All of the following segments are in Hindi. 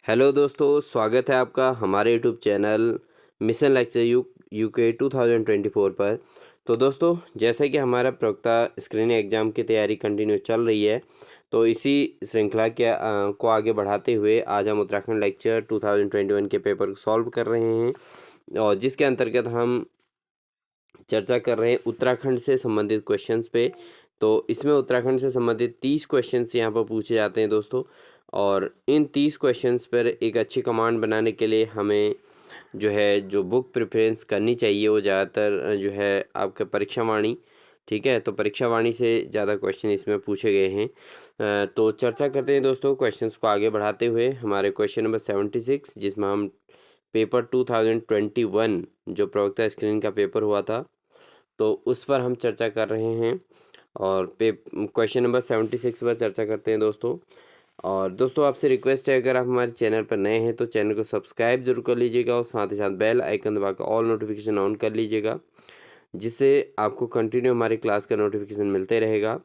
हेलो दोस्तों, स्वागत है आपका हमारे YouTube channel mission lecture UK 2024 पर। तो दोस्तों, जैसे कि हमारा प्रवक्ता स्क्रीनिंग एग्ज़ाम की तैयारी कंटिन्यू चल रही है, तो इसी श्रृंखला को आगे बढ़ाते हुए आज हम उत्तराखंड लेक्चर 2021 के पेपर को सॉल्व कर रहे हैं और जिसके अंतर्गत हम चर्चा कर रहे हैं उत्तराखंड से संबंधित क्वेश्चंस पे। तो इसमें उत्तराखंड से संबंधित 30 क्वेश्चंस यहाँ पर पूछे जाते हैं दोस्तों, और इन 30 क्वेश्चंस पर एक अच्छी कमांड बनाने के लिए हमें जो बुक प्रेफरेंस करनी चाहिए वो ज़्यादातर जो है आपका परीक्षा वाणी। ठीक है, तो परीक्षा वाणी से ज़्यादा क्वेश्चन इसमें पूछे गए हैं। तो चर्चा करते हैं दोस्तों क्वेश्चंस को आगे बढ़ाते हुए। हमारे क्वेश्चन नंबर 76 जिसमें हम पेपर 2021 जो प्रवक्ता स्क्रीनिंग का पेपर हुआ था, तो उस पर हम चर्चा कर रहे हैं और क्वेश्चन नंबर 76 पर चर्चा करते हैं दोस्तों। और दोस्तों, आपसे रिक्वेस्ट है, अगर आप हमारे चैनल पर नए हैं तो चैनल को सब्सक्राइब जरूर कर लीजिएगा और साथ ही साथ बेल आइकन दबाकर ऑल नोटिफिकेशन ऑन कर लीजिएगा, जिससे आपको कंटिन्यू हमारी क्लास का नोटिफिकेशन मिलते रहेगा।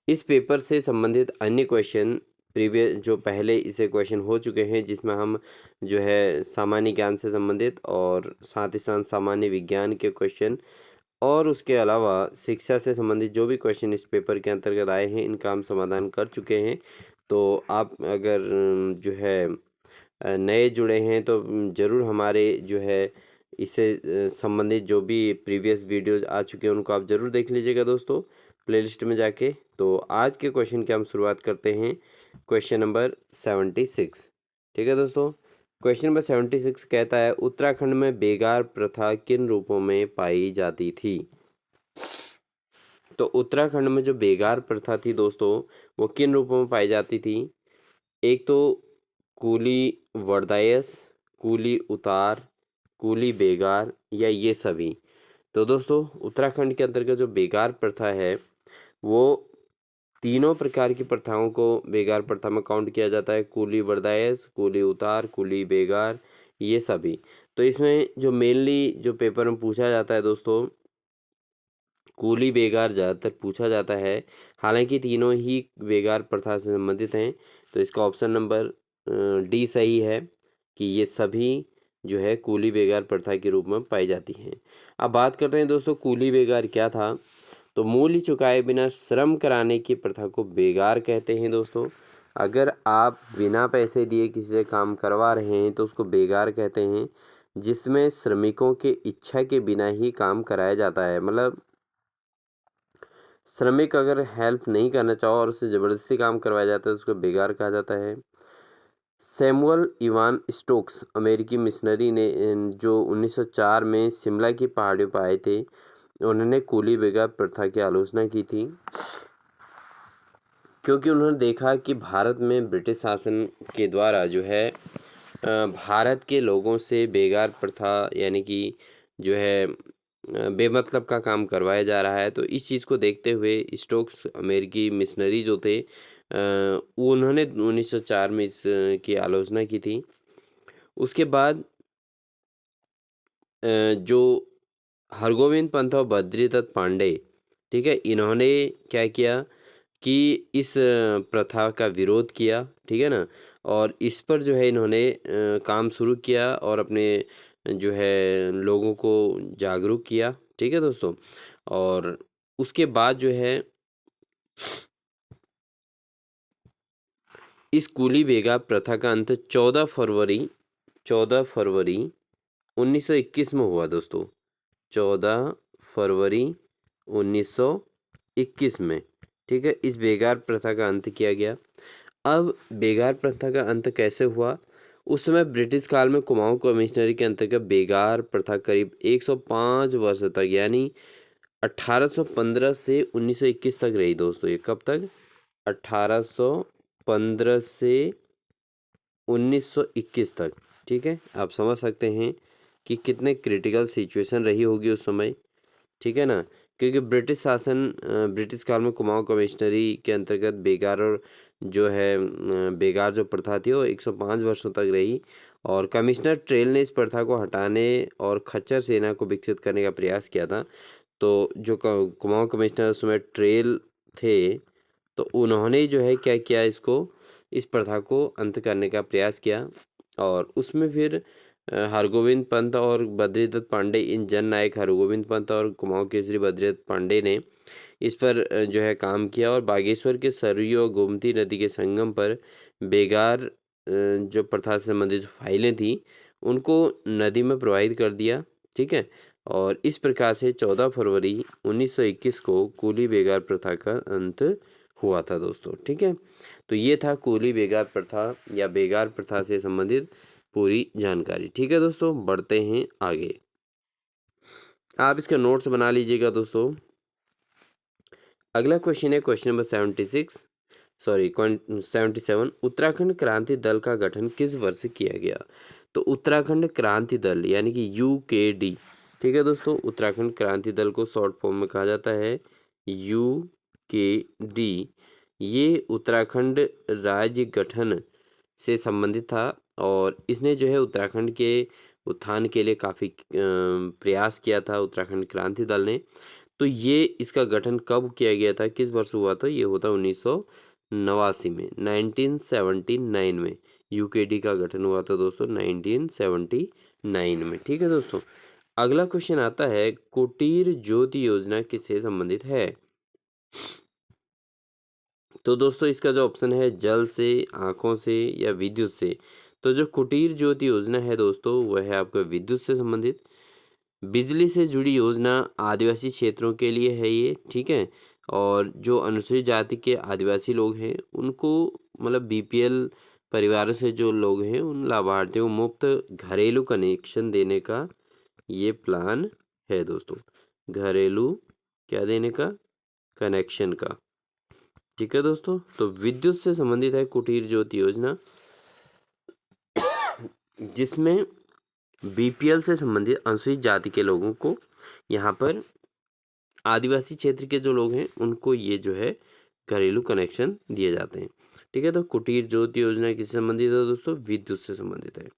इस पेपर से संबंधित अन्य क्वेश्चन प्रीवियस जो पहले इसे क्वेश्चन हो चुके हैं, जिसमें हम जो है सामान्य ज्ञान से संबंधित और साथ ही साथ सामान्य विज्ञान के क्वेश्चन और उसके अलावा शिक्षा से संबंधित जो भी क्वेश्चन इस पेपर के अंतर्गत आए हैं, इनका हम समाधान कर चुके हैं। तो आप अगर जो है नए जुड़े हैं तो ज़रूर हमारे जो है इससे संबंधित जो भी प्रीवियस वीडियोज़ आ चुके हैं उनको आप ज़रूर देख लीजिएगा दोस्तों, प्लेलिस्ट में जाके। तो आज के क्वेश्चन की हम शुरुआत करते हैं क्वेश्चन नंबर 76। ठीक है दोस्तों, क्वेश्चन नंबर 76 कहता है उत्तराखंड में बेगार प्रथा किन रूपों में पाई जाती थी। तो उत्तराखंड में जो बेगार प्रथा थी दोस्तों, वो किन रूपों में पाई जाती थी। एक तो कूली वर्दायस, कूली उतार, कूली बेगार या ये सभी। तो दोस्तों, उत्तराखंड के अंतर्गत जो बेगार प्रथा है वो तीनों प्रकार की प्रथाओं को बेगार प्रथा में काउंट किया जाता है। कूली वर्दायस, कूली उतार, कूली बेगार, ये सभी। तो इसमें जो मेनली जो पेपर में पूछा जाता है दोस्तों, कूली बेगार ज़्यादातर पूछा जाता है। हालांकि तीनों ही बेगार प्रथा से संबंधित हैं, तो इसका ऑप्शन नंबर डी सही है कि ये सभी जो है कूली बेगार प्रथा के रूप में पाई जाती हैं। अब बात करते हैं दोस्तों, कूली बेगार क्या था। तो मूल्य चुकाए बिना श्रम कराने की प्रथा को बेगार कहते हैं दोस्तों। अगर आप बिना पैसे दिए किसी से काम करवा रहे हैं तो उसको बेगार कहते हैं, जिसमें श्रमिकों के इच्छा के बिना ही काम कराया जाता है। मतलब श्रमिक अगर हेल्प नहीं करना चाहो और उससे ज़बरदस्ती काम करवाया जाता है तो उसको बेगार कहा जाता है। सैमुअल इवान स्टोक्स अमेरिकी मिशनरी ने जो 1904 में शिमला की पहाड़ियों पर आए थे, उन्होंने कूली बेगार प्रथा की आलोचना की थी, क्योंकि उन्होंने देखा कि भारत में ब्रिटिश शासन के द्वारा जो है भारत के लोगों से बेगार प्रथा यानी कि जो है बेमतलब का काम करवाया जा रहा है। तो इस चीज़ को देखते हुए स्टोक्स अमेरिकी मिशनरी जो थे, उन्होंने 1904 में इस की आलोचना की थी। उसके बाद जो हरगोविंद पंत और बद्रीदत्त पांडे, ठीक है, इन्होंने क्या किया कि इस प्रथा का विरोध किया, ठीक है ना, और इस पर जो है इन्होंने काम शुरू किया और अपने जो है लोगों को जागरूक किया। ठीक है दोस्तों, और उसके बाद जो है इस कूली बेगा प्रथा का अंत 14 फरवरी 1921 में हुआ दोस्तों। 14 फरवरी 1921 में, ठीक है, इस बेगार प्रथा का अंत किया गया। अब बेगार प्रथा का अंत कैसे हुआ। उस समय ब्रिटिश काल में कुमाऊं कमिश्नरी के अंतर्गत बेगार प्रथा करीब 105 वर्ष तक यानी 1815 से 1921 तक रही दोस्तों। ये कब तक? 1815 से 1921 तक। ठीक है, आप समझ सकते हैं कि कितने क्रिटिकल सिचुएशन रही होगी उस समय। ठीक है ना, क्योंकि ब्रिटिश काल में कुमाऊं कमिश्नरी के अंतर्गत बेगार और जो है बेगार जो प्रथा थी वो 105 वर्षों तक रही, और कमिश्नर ट्रेल ने इस प्रथा को हटाने और खच्चर सेना को विकसित करने का प्रयास किया था। तो जो कुमाऊं कमिश्नर उस समय ट्रेल थे, तो उन्होंने जो है क्या किया, इसको इस प्रथा को अंत करने का प्रयास किया। और उसमें फिर हरगोविंद पंत और बद्रीदत्त पांडे, इन जननायक हरगोविंद पंत और कुमाऊं केसरी बद्रीदत्त पांडे ने इस पर जो है काम किया। और बागेश्वर के सरयू और गोमती नदी के संगम पर बेगार जो प्रथा से संबंधित जो फाइलें थी उनको नदी में प्रवाहित कर दिया। ठीक है, और इस प्रकार से 14 फरवरी 1921 को कूली बेगार प्रथा का अंत हुआ था दोस्तों। ठीक है, तो ये था कूली बेगार प्रथा या बेगार प्रथा से संबंधित पूरी जानकारी। ठीक है दोस्तों, बढ़ते हैं आगे। आप इसका नोट्स बना लीजिएगा दोस्तों। अगला क्वेश्चन है क्वेश्चन नंबर 77। उत्तराखंड क्रांति दल का गठन किस वर्ष किया गया? तो उत्तराखंड क्रांति दल यानी कि UKD। ठीक है दोस्तों, उत्तराखंड क्रांति दल को शॉर्ट फॉर्म में कहा जाता है UKD। ये उत्तराखंड राज्य गठन से संबंधित था और इसने जो है उत्तराखंड के उत्थान के लिए काफ़ी प्रयास किया था उत्तराखंड क्रांति दल ने। तो ये इसका गठन कब किया गया था, किस वर्ष हुआ था? ये होता 1989 में, 1979 में UKD का गठन हुआ था दोस्तों, 1979 में। ठीक है दोस्तों, अगला क्वेश्चन आता है कुटीर ज्योति योजना किससे संबंधित है? तो दोस्तों इसका जो ऑप्शन है जल से, आंखों से या विद्युत से। तो जो कुटीर ज्योति योजना है दोस्तों वह है आपका विद्युत से संबंधित। बिजली से जुड़ी योजना आदिवासी क्षेत्रों के लिए है ये। ठीक है, और जो अनुसूचित जाति के आदिवासी लोग हैं उनको मतलब BPL परिवारों से जो लोग हैं उन लाभार्थियों को मुफ्त घरेलू कनेक्शन देने का ये प्लान है दोस्तों। घरेलू क्या देने का? कनेक्शन का। ठीक है दोस्तों, तो विद्युत से संबंधित है कुटीर ज्योति योजना, जिसमें BPL से संबंधित अनुसूचित जाति के लोगों को यहाँ पर आदिवासी क्षेत्र के जो लोग हैं उनको ये जो है घरेलू कनेक्शन दिए जाते हैं। ठीक है, तो कुटीर ज्योति योजना किससे संबंधित है दोस्तों? विद्युत से संबंधित है।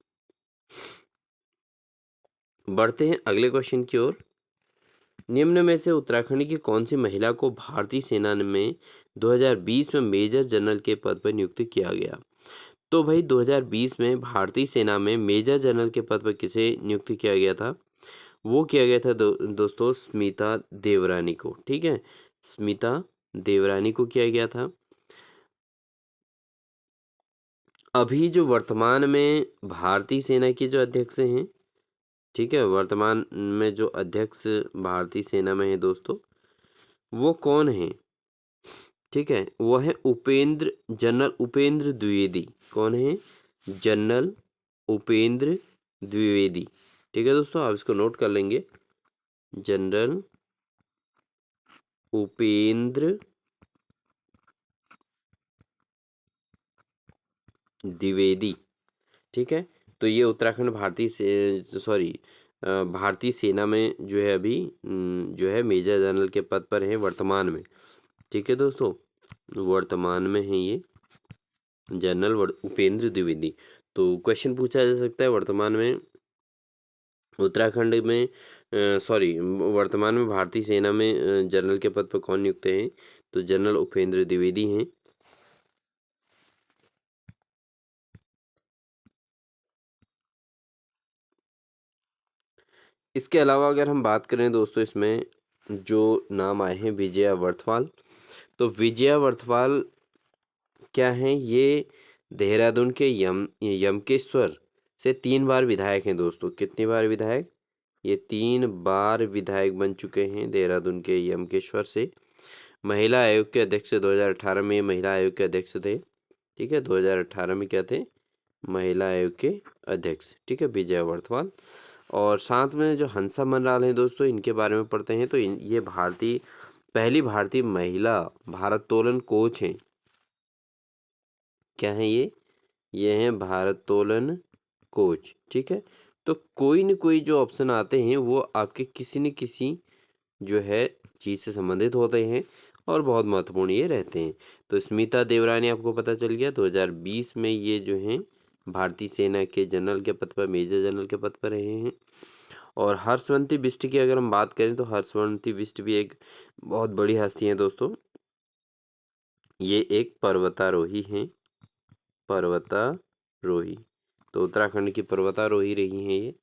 बढ़ते हैं अगले क्वेश्चन की ओर। निम्न में से उत्तराखंड की कौन सी महिला को भारतीय सेना में 2020 में मेजर जनरल के पद पर नियुक्त किया गया? तो भाई 2020 में भारतीय सेना में मेजर जनरल के पद पर किसे नियुक्त किया गया था? वो किया गया था दोस्तों स्मिता देवरानी को। ठीक है, स्मिता देवरानी को किया गया था। अभी जो वर्तमान में भारतीय सेना के जो अध्यक्ष हैं, ठीक है, वर्तमान में जो अध्यक्ष भारतीय सेना में है दोस्तों वो कौन है? ठीक है, वो है जनरल उपेंद्र द्विवेदी। कौन है? जनरल उपेंद्र द्विवेदी। ठीक है दोस्तों, आप इसको नोट कर लेंगे, जनरल उपेंद्र द्विवेदी। ठीक है, तो ये उत्तराखंड भारतीय सेना में जो है अभी जो है मेजर जनरल के पद पर है वर्तमान में। ठीक है दोस्तों, वर्तमान में है ये जनरल उपेंद्र द्विवेदी। तो क्वेश्चन पूछा जा सकता है वर्तमान में उत्तराखंड में वर्तमान में भारतीय सेना में जनरल के पद पर कौन नियुक्त हैं? तो जनरल उपेंद्र द्विवेदी हैं। इसके अलावा अगर हम बात करें दोस्तों इसमें जो नाम आए हैं विजया वर्थवाल। तो विजया वर्थवाल क्या हैं? ये देहरादून के यमकेश्वर से 3 बार विधायक हैं दोस्तों। कितनी बार विधायक? ये 3 बार विधायक बन चुके हैं देहरादून के यमकेश्वर से। महिला आयोग के अध्यक्ष 2018 में महिला आयोग के अध्यक्ष थे। ठीक है, 2018 में क्या थे? महिला आयोग के अध्यक्ष। ठीक है, विजया वर्थवाल। और साथ में जो हंसा मनराल हैं दोस्तों इनके बारे में पढ़ते हैं। तो ये पहली भारतीय महिला भारोत्तोलन कोच हैं। क्या है ये हैं भारोत्तोलन कोच। ठीक है, तो कोई न कोई जो ऑप्शन आते हैं वो आपके किसी न किसी जो है चीज़ से संबंधित होते हैं और बहुत महत्वपूर्ण ये रहते हैं। तो स्मिता देवरानी आपको पता चल गया 2020 में ये जो हैं भारतीय सेना के जनरल के पद पर, मेजर जनरल के पद पर रहे हैं। और हर्षवंती बिष्ट की अगर हम बात करें तो हर्षवंती बिष्ट भी एक बहुत बड़ी हस्ती है दोस्तों। ये एक पर्वतारोही हैं। पर्वतारोही। तो उत्तराखंड की पर्वतारोही रही हैं ये।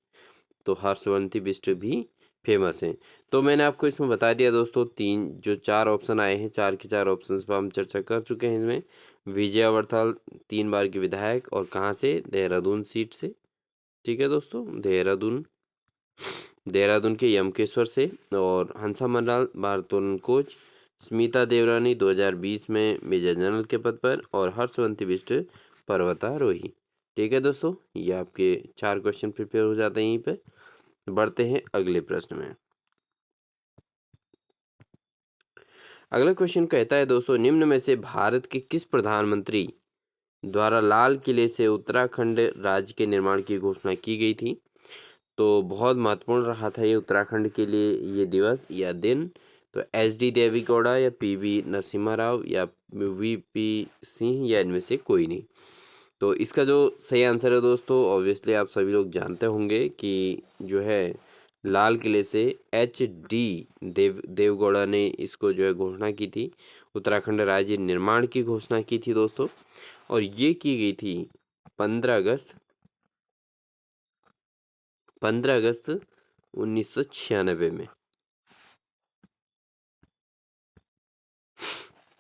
तो हर्षवंती बिष्ट भी फेमस हैं। तो मैंने आपको इसमें बता दिया दोस्तों, तीन जो चार ऑप्शन आए हैं, चार के चार ऑप्शंस पर हम चर्चा कर चुके हैं। इसमें विजया वड़थल 3 बार की विधायक, और कहाँ से, देहरादून सीट से। ठीक है दोस्तों, देहरादून के यमकेश्वर से। और हंसा मल्लाल भारोत्तोलन कोच, स्मिता देवरानी 2020 में मेजर जनरल के पद पर, और हर्षवंती बिष्ट पर्वतारोही। ठीक है दोस्तों, ये आपके 4 क्वेश्चन प्रिपेयर हो जाते हैं यहीं पे। बढ़ते हैं अगले प्रश्न में। अगला क्वेश्चन कहता है दोस्तों, निम्न में से भारत के किस प्रधानमंत्री द्वारा लाल किले से उत्तराखंड राज्य के निर्माण की घोषणा की गई थी? तो बहुत महत्वपूर्ण रहा था ये उत्तराखंड के लिए ये दिवस या दिन। तो एच.डी. देवेगौड़ा या पी.वी. नरसिम्हा राव या वी.पी. सिंह या इनमें से कोई नहीं। तो इसका जो सही आंसर है दोस्तों, ऑब्वियसली आप सभी लोग जानते होंगे कि जो है लाल किले से एच.डी. देवगौड़ा ने इसको जो है घोषणा की थी, उत्तराखंड राज्य निर्माण की घोषणा की थी दोस्तों। और ये की गई थी 15 अगस्त 1996 में।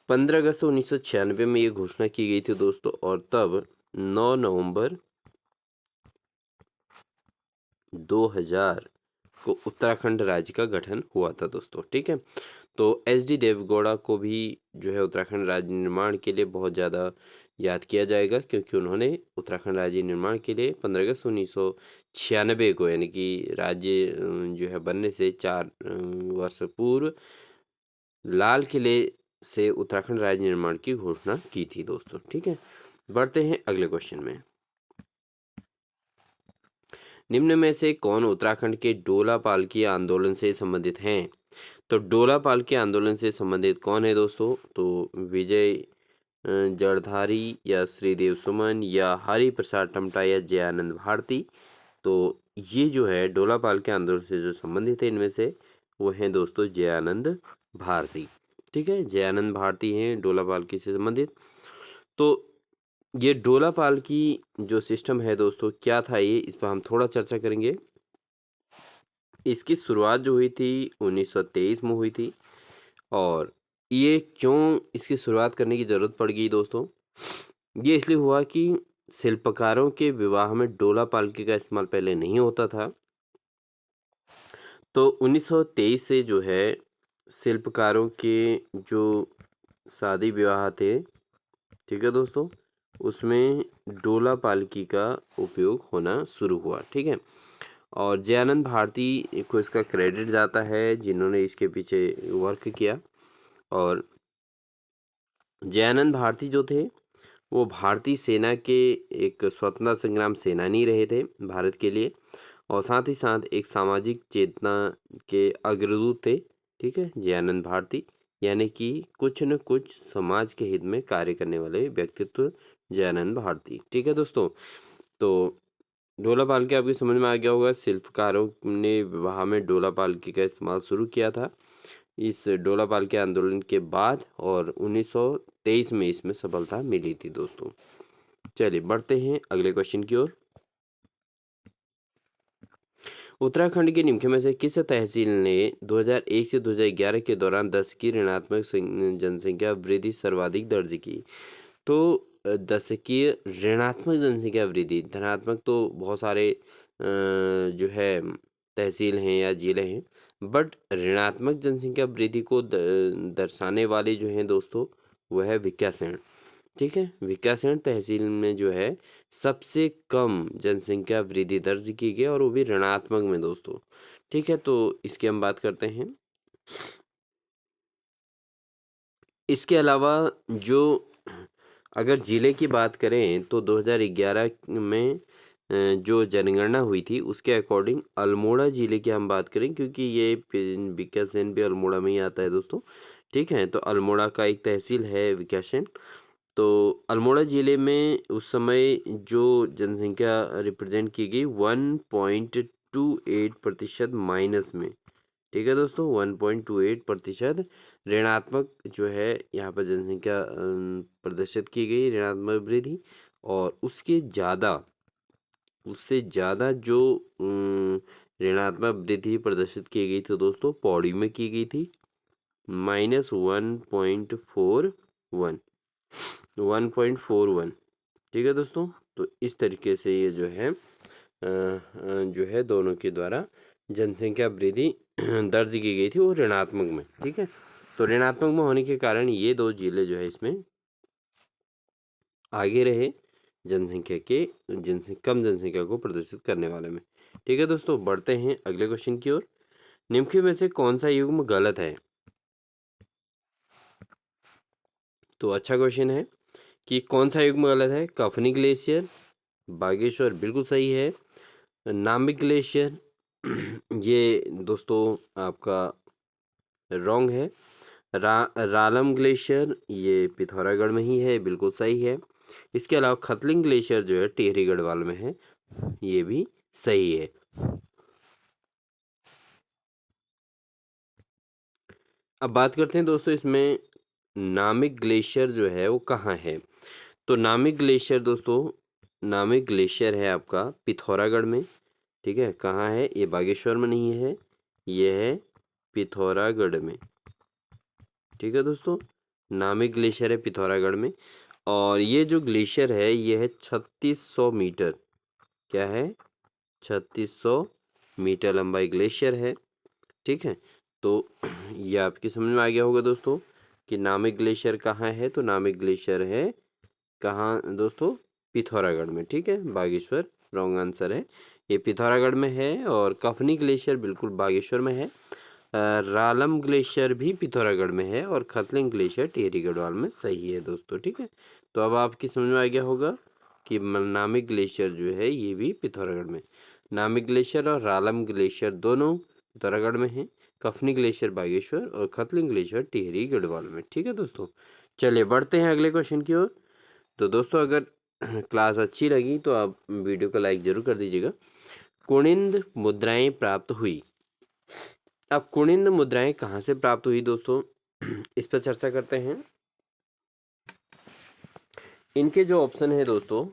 15 अगस्त 1996 में ये घोषणा की गई थी दोस्तों। और तब 9 नवंबर 2000 को उत्तराखंड राज्य का गठन हुआ था दोस्तों। ठीक है, तो एच.डी. देवगौड़ा को भी जो है उत्तराखंड राज्य निर्माण के लिए बहुत ज़्यादा याद किया जाएगा, क्योंकि उन्होंने उत्तराखंड राज्य निर्माण के लिए 15 अगस्त 1996 को, यानी कि राज्य जो है बनने से 4 वर्ष पूर्व, लाल किले से उत्तराखंड राज्य निर्माण की घोषणा की थी दोस्तों। ठीक है, बढ़ते हैं अगले क्वेश्चन में। निम्न में से कौन उत्तराखंड के डोला पालकी आंदोलन से संबंधित हैं? तो डोला पालकी आंदोलन से संबंधित कौन है दोस्तों? तो विजय जड़धारी या श्रीदेव सुमन या हरि प्रसाद टमटा या जयानंद भारती। तो ये जो है डोला पालकी आंदोलन से जो संबंधित है, इनमें से वो हैं दोस्तों जयानंद भारती। ठीक है, जयानंद भारती हैं डोला पालकी से संबंधित। तो ये डोला पालकी जो सिस्टम है दोस्तों, क्या था ये, इस पर हम थोड़ा चर्चा करेंगे। इसकी शुरुआत जो हुई थी 1923 में हुई थी। और ये क्यों इसकी शुरुआत करने की ज़रूरत पड़ गई दोस्तों? ये इसलिए हुआ कि शिल्पकारों के विवाह में डोला पालकी का इस्तेमाल पहले नहीं होता था। तो 1923 से जो है शिल्पकारों के जो शादी विवाह थे, ठीक है दोस्तों, उसमें डोला पालकी का उपयोग होना शुरू हुआ। ठीक है, और जयानंद भारती को इसका क्रेडिट जाता है, जिन्होंने इसके पीछे वर्क किया। और जयानंद भारती जो थे, वो भारतीय सेना के एक स्वतंत्रता संग्राम सेनानी रहे थे भारत के लिए, और साथ ही साथ एक सामाजिक चेतना के अग्रदूत थे। ठीक है, जयानंद भारती यानी कि कुछ न कुछ समाज के हित में कार्य करने वाले व्यक्तित्व जयानंद भारती। ठीक है दोस्तों, तो डोला पालकी आपकी समझ में आ गया होगा। शिल्पकारों ने विवाह में डोला पालकी का इस्तेमाल शुरू किया था इस डोला पालकी आंदोलन के बाद, और 1923 में इसमें सफलता मिली थी दोस्तों। चलिए बढ़ते हैं अगले क्वेश्चन की ओर। उत्तराखंड के निम्न में से किस तहसील ने 2001 से 2011 के दौरान 10 की ऋणात्मक जनसंख्या वृद्धि सर्वाधिक दर्ज की? तो 10 की ऋणात्मक जनसंख्या वृद्धि, धनात्मक तो बहुत सारे जो है तहसील हैं या जिले हैं, बट ऋणात्मक जनसंख्या वृद्धि को दर्शाने वाले जो हैं दोस्तों, वह है विकासखंड। ठीक है, विकासखंड तहसील में जो है सबसे कम जनसंख्या वृद्धि दर्ज की गई, और वो भी ऋणात्मक में दोस्तों। ठीक है, तो इसकी हम बात करते हैं। इसके अलावा जो अगर जिले की बात करें, तो 2011 में जो जनगणना हुई थी, उसके अकॉर्डिंग अल्मोड़ा जिले की हम बात करें, क्योंकि ये विकासखंड भी अल्मोड़ा में ही आता है दोस्तों। ठीक है, तो अल्मोड़ा का एक तहसील है विकासखंड। तो अल्मोड़ा ज़िले में उस समय जो जनसंख्या रिप्रेजेंट की गई 1.28% माइनस में। ठीक है दोस्तों, 1.28% ऋणात्मक जो है यहाँ पर जनसंख्या प्रदर्शित की गई, ऋणात्मक वृद्धि। और उससे ज़्यादा जो ऋणात्मक वृद्धि प्रदर्शित की गई थी दोस्तों पौड़ी में की गई थी, -1.41 1.41। ठीक है दोस्तों, तो इस तरीके से ये जो है दोनों के द्वारा जनसंख्या वृद्धि दर्ज की गई थी वो ऋणात्मक में। ठीक है, तो ऋणात्मक में होने के कारण ये दो जिले जो है इसमें आगे रहे कम जनसंख्या को प्रदर्शित करने वाले में। ठीक है दोस्तों, बढ़ते हैं अगले क्वेश्चन की ओर। निम्नलिखित में से कौन सा युग्म गलत है? तो अच्छा क्वेश्चन है कि कौन सा युग्म गलत है। कफनी ग्लेशियर, बागेश्वर बिल्कुल सही है। नामिक ग्लेशियर ये दोस्तों आपका रॉन्ग है। रालम ग्लेशियर ये पिथौरागढ़ में ही है, बिल्कुल सही है। इसके अलावा खतलिंग ग्लेशियर जो है टिहरी गढ़वाल में है, ये भी सही है। अब बात करते हैं दोस्तों इसमें नामिक ग्लेशियर जो है वो कहाँ है। तो नामिक ग्लेशियर है आपका पिथौरागढ़ में। ठीक है, कहाँ है ये? बागेश्वर में नहीं है, ये है पिथौरागढ़ में। ठीक है दोस्तों, नामिक ग्लेशियर है पिथौरागढ़ में। और ये जो ग्लेशियर है ये है 3600 मीटर। क्या है? 3600 मीटर लंबाई ग्लेशियर है। ठीक है, तो ये आपकी समझ में आ गया होगा दोस्तों कि नामिक ग्लेशियर कहाँ है। तो नामिक ग्लेशियर है कहाँ दोस्तों? पिथौरागढ़ में। ठीक है, बागेश्वर रॉन्ग आंसर है, ये पिथौरागढ़ में है। और कफनी ग्लेशियर बिल्कुल बागेश्वर में है। रालम ग्लेशियर भी पिथौरागढ़ में है और खतलिंग ग्लेशियर टिहरी गढ़वाल में सही है दोस्तों। ठीक है, तो अब आपकी समझ में आ गया होगा कि नामिक ग्लेशियर जो है ये भी पिथौरागढ़ में। नामिक ग्लेशियर और रालम ग्लेशियर दोनों पिथौरागढ़ में हैं। कफनी ग्लेशियर बागेश्वर और खतलिंग ग्लेशियर टिहरी गढ़वाल में। ठीक है दोस्तों, चलिए बढ़ते हैं अगले क्वेश्चन की ओर। तो दोस्तों अगर क्लास अच्छी लगी तो आप वीडियो को लाइक जरूर कर दीजिएगा। कुनिंद मुद्राएं प्राप्त हुई। अब कुनिंद मुद्राएं कहाँ से प्राप्त हुई दोस्तों? इस पर चर्चा करते हैं। इनके जो ऑप्शन है दोस्तों,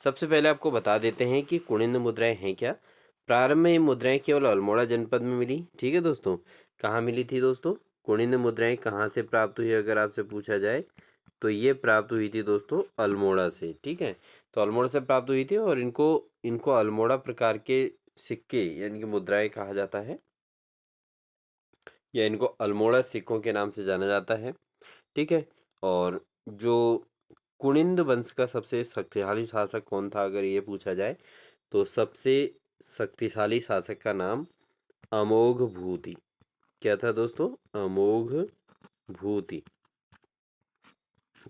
सबसे पहले आपको बता देते हैं कि कुनिंद मुद्राएं हैं क्या। प्रारंभ में ये मुद्राएं केवल अल्मोड़ा जनपद में मिली। ठीक है दोस्तों, कहाँ मिली थी दोस्तों? कुनिंद मुद्राएं कहाँ से प्राप्त हुई अगर आपसे पूछा जाए तो ये प्राप्त हुई थी दोस्तों अल्मोड़ा से। ठीक है, तो अल्मोड़ा से प्राप्त हुई थी और इनको इनको अल्मोड़ा प्रकार के सिक्के यानी कि मुद्राएं कहा जाता है, या इनको अल्मोड़ा सिक्कों के नाम से जाना जाता है। ठीक है, और जो कुनिंद वंश का सबसे शक्तिशाली शासक कौन था अगर ये पूछा जाए तो सबसे शक्तिशाली शासक का नाम अमोघ भूति। क्या था दोस्तों? अमोघ भूति।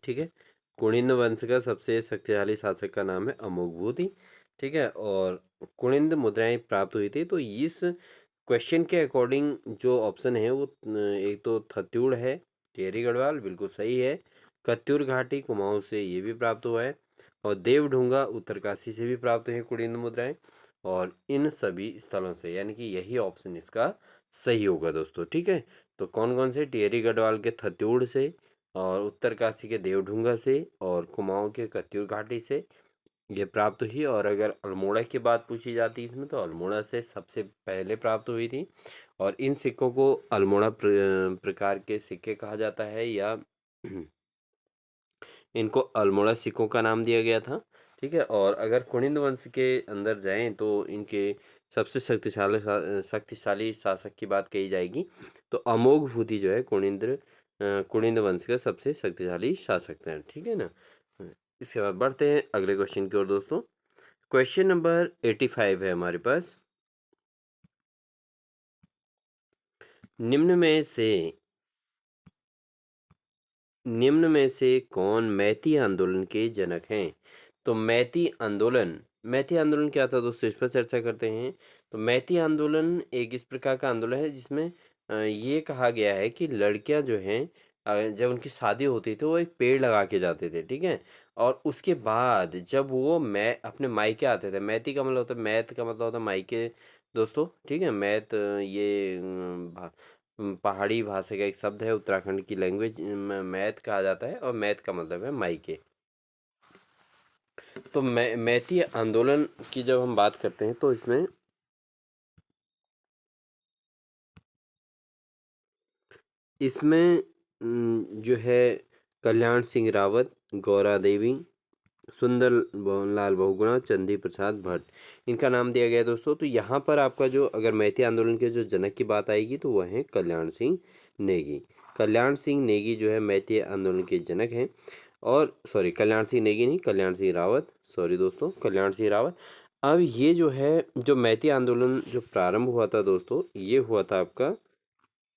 ठीक है, कुनिंद वंश का सबसे शक्तिशाली शासक का नाम है अमोघ भूति। ठीक है, और कुनिंद मुद्राएं प्राप्त हुई थी। तो इस क्वेश्चन के अकॉर्डिंग जो ऑप्शन है वो एक तो थत्यूड़ है टिहरी गढ़वाल, बिल्कुल सही है। कत्यूर घाटी कुमाऊं से ये भी प्राप्त हुआ है। और देवढूंगा उत्तरकाशी से भी प्राप्त हुए कुनिंद मुद्राएं। और इन सभी स्थलों से, यानी कि यही ऑप्शन इसका सही होगा दोस्तों। ठीक है, तो कौन कौन से? टिहरी गढ़वाल के थत्यूड़ से, और उत्तरकाशी के देवढूंगा से, और कुमाऊं के कत्यूर घाटी से ये प्राप्त हुई। और अगर अल्मोड़ा की बात पूछी जाती है इसमें तो अल्मोड़ा से सबसे पहले प्राप्त हुई थी। और इन सिक्कों को अल्मोड़ा प्रकार के सिक्के कहा जाता है, या इनको अल्मोड़ा सिक्कों का नाम दिया गया था। ठीक है, और अगर कुनिंद वंश के अंदर जाएं तो इनके सबसे शक्तिशाली शासक की बात कही जाएगी तो अमोघ भूति जो है कुनिंद वंश का सबसे शक्तिशाली शासक है। ठीक है ना, इसके बाद बढ़ते हैं अगले क्वेश्चन की ओर दोस्तों। क्वेश्चन नंबर 85 है हमारे पास। निम्न में से कौन मैती आंदोलन के जनक हैं? तो मैती आंदोलन क्या था दोस्तों, इस पर चर्चा करते हैं। तो मैती आंदोलन एक इस प्रकार का आंदोलन है जिसमें ये कहा गया है कि लड़कियां जो हैं जब उनकी शादी होती थी वो एक पेड़ लगा के जाते थे। ठीक है, और उसके बाद जब वो मैं अपने मायके आते थे, मैती का मतलब होता है, मैत का मतलब होता है मायके दोस्तों। ठीक है, मैत ये पहाड़ी भाषा का एक शब्द है, उत्तराखंड की लैंग्वेज में मैथ कहा जाता है और मैथ का मतलब है मायके। तो मैती आंदोलन की जब हम बात करते हैं तो इसमें जो है कल्याण सिंह रावत, गौरा देवी, सुंदर लाल बहुगुणा, चंदी प्रसाद भट्ट, इनका नाम दिया गया है दोस्तों। तो यहाँ पर आपका जो अगर मैती आंदोलन के जो जनक की बात आएगी तो वह है कल्याण सिंह नेगी। कल्याण सिंह नेगी जो है मैती आंदोलन के जनक हैं। और सॉरी, कल्याण सिंह नेगी नहीं, कल्याण सिंह रावत, सॉरी दोस्तों, कल्याण सिंह रावत। अब ये जो है, जो मैती आंदोलन जो प्रारंभ हुआ था दोस्तों, ये हुआ था आपका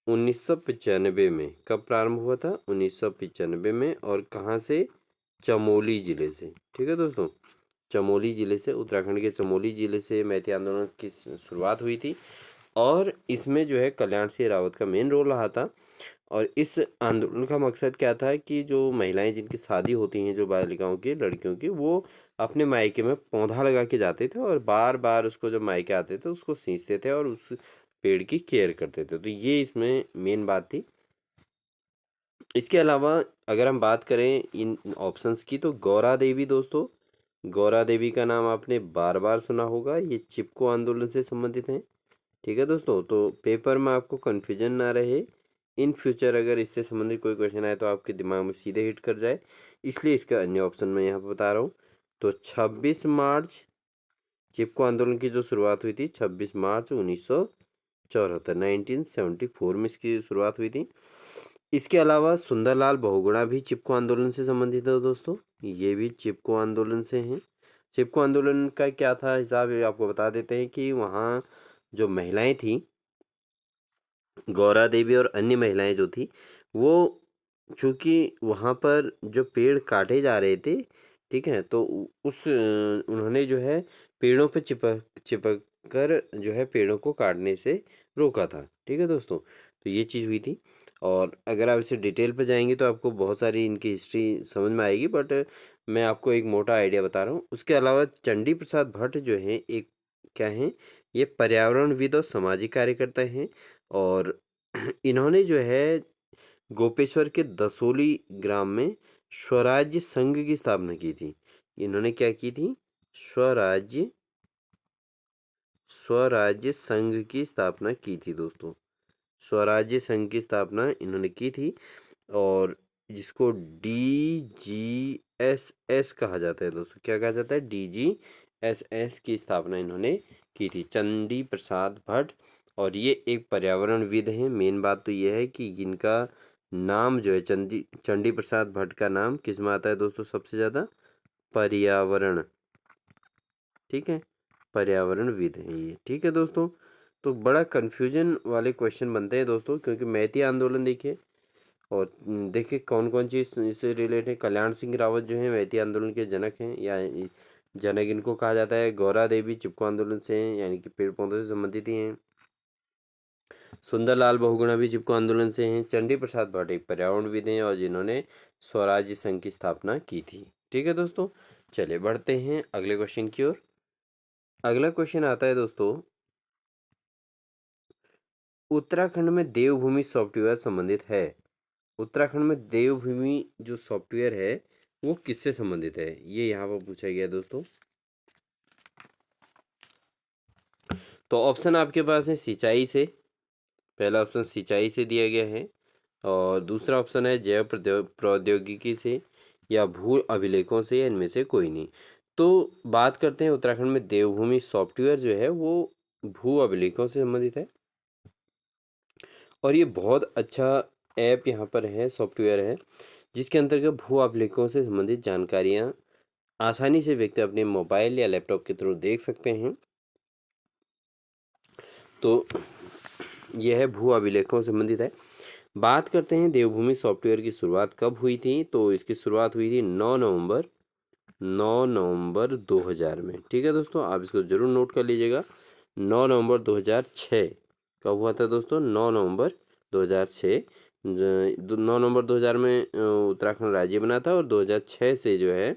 1995 में। कब प्रारंभ हुआ था? 1995 में। और कहाँ से? चमोली जिले से। ठीक है दोस्तों, चमोली जिले से, उत्तराखंड के चमोली जिले से मैती आंदोलन की शुरुआत हुई थी। और इसमें जो है कल्याण सिंह रावत का मेन रोल रहा था। और इस आंदोलन का मकसद क्या था कि जो महिलाएं जिनकी शादी होती हैं, जो बालिकाओं की, लड़कियों की, वो अपने मायके में पौधा लगा के जाते थे और बार बार उसको जब मायके आते थे उसको सींचते थे और उस पेड़ की केयर करते थे। तो ये इसमें मेन बात थी। इसके अलावा अगर हम बात करें इन ऑप्शंस की, तो गौरा देवी दोस्तों, गौरा देवी का नाम आपने बार बार सुना होगा। ये चिपको आंदोलन से संबंधित हैं। ठीक है दोस्तों, तो पेपर में आपको कन्फ्यूजन ना रहे, इन फ्यूचर अगर इससे संबंधित कोई क्वेश्चन आए तो आपके दिमाग में सीधे हिट कर जाए, इसलिए इसका अन्य ऑप्शन मैं यहाँ पर बता रहा हूँ। तो 26 मार्च चिपको आंदोलन की जो शुरुआत हुई थी, 26 मार्च 1974, 1974 में इसकी शुरुआत हुई थी। इसके अलावा सुंदरलाल बहुगुणा भी चिपको आंदोलन से संबंधित है दोस्तों, ये भी चिपको आंदोलन से हैं। चिपको आंदोलन का क्या था हिसाब, ये आपको बता देते हैं कि वहाँ जो महिलाएं थी, गौरा देवी और अन्य महिलाएं जो थी, वो चूंकि वहाँ पर जो पेड़ काटे जा रहे थे, ठीक है, तो उन्होंने जो है पेड़ों पे चिपक चिपक कर जो है पेड़ों को काटने से रोका था। ठीक है दोस्तों, तो ये चीज़ हुई थी। और अगर आप इसे डिटेल पे जाएंगे तो आपको बहुत सारी इनकी हिस्ट्री समझ में आएगी, बट मैं आपको एक मोटा आइडिया बता रहा हूँ। उसके अलावा चंडी प्रसाद भट्ट जो हैं, एक क्या हैं, ये पर्यावरणविद और सामाजिक कार्यकर्ता हैं। और इन्होंने जो है गोपेश्वर के दसोली ग्राम में स्वराज्य संघ की स्थापना की थी। इन्होंने क्या की थी? स्वराज्य स्वराज्य संघ की स्थापना की थी दोस्तों। स्वराज्य संघ की स्थापना इन्होंने की थी, और जिसको DGSS कहा जाता है दोस्तों। क्या कहा जाता है? DGSS की स्थापना इन्होंने की थी, चंडी प्रसाद भट्ट। और ये एक पर्यावरणविद हैं। मेन बात तो ये है कि इनका नाम जो है, चंडी प्रसाद भट्ट का नाम किस में आता है दोस्तों सबसे ज़्यादा? पर्यावरण। ठीक है, पर्यावरणविद हैं ये। ठीक है दोस्तों, तो बड़ा कन्फ्यूजन वाले क्वेश्चन बनते हैं दोस्तों, क्योंकि मैती आंदोलन देखिए, और देखिए कौन कौन चीज़ इससे रिलेटेड है। कल्याण सिंह रावत जो है मैती आंदोलन के जनक हैं, या जनक इनको कहा जाता है। गौरा देवी चिपको आंदोलन से हैं, यानी कि पेड़ पौधों से संबंधित ही हैं। सुंदरलाल बहुगुणा भी चिपको आंदोलन से हैं। चंडी प्रसाद भट्ट एक पर्यावरणविद हैं और जिन्होंने स्वराज्य संघ की स्थापना की थी। ठीक है दोस्तों, चलिए बढ़ते हैं अगले क्वेश्चन की ओर। अगला क्वेश्चन आता है दोस्तों, उत्तराखंड में देवभूमि सॉफ्टवेयर संबंधित है। उत्तराखंड में देवभूमि जो सॉफ्टवेयर है वो किससे संबंधित है, ये यहाँ पर पूछा गया है दोस्तों। तो ऑप्शन आपके पास है सिंचाई से, पहला ऑप्शन सिंचाई से दिया गया है, और दूसरा ऑप्शन है जैव प्रौद्योगिकी से, या भू अभिलेखों से, या इनमें से कोई नहीं। तो बात करते हैं उत्तराखंड में देवभूमि सॉफ्टवेयर जो है वो भू अभिलेखों से संबंधित है। और ये बहुत अच्छा ऐप यहाँ पर है, सॉफ्टवेयर है, जिसके अंतर्गत भू अभिलेखों से संबंधित जानकारियाँ आसानी से व्यक्ति अपने मोबाइल या लैपटॉप के थ्रू देख सकते हैं। तो यह है भू अभिलेखों से संबंधित है। बात करते हैं देवभूमि सॉफ्टवेयर की शुरुआत कब हुई थी, तो इसकी शुरुआत हुई थी 9 नवंबर 2000 में। ठीक है दोस्तों, आप इसको जरूर नोट कर लीजिएगा। 9 नवंबर 2006 कब हुआ था दोस्तों? 9 नवंबर 2006। 9 नवंबर 2000 में उत्तराखंड राज्य बना था, और 2006 से जो है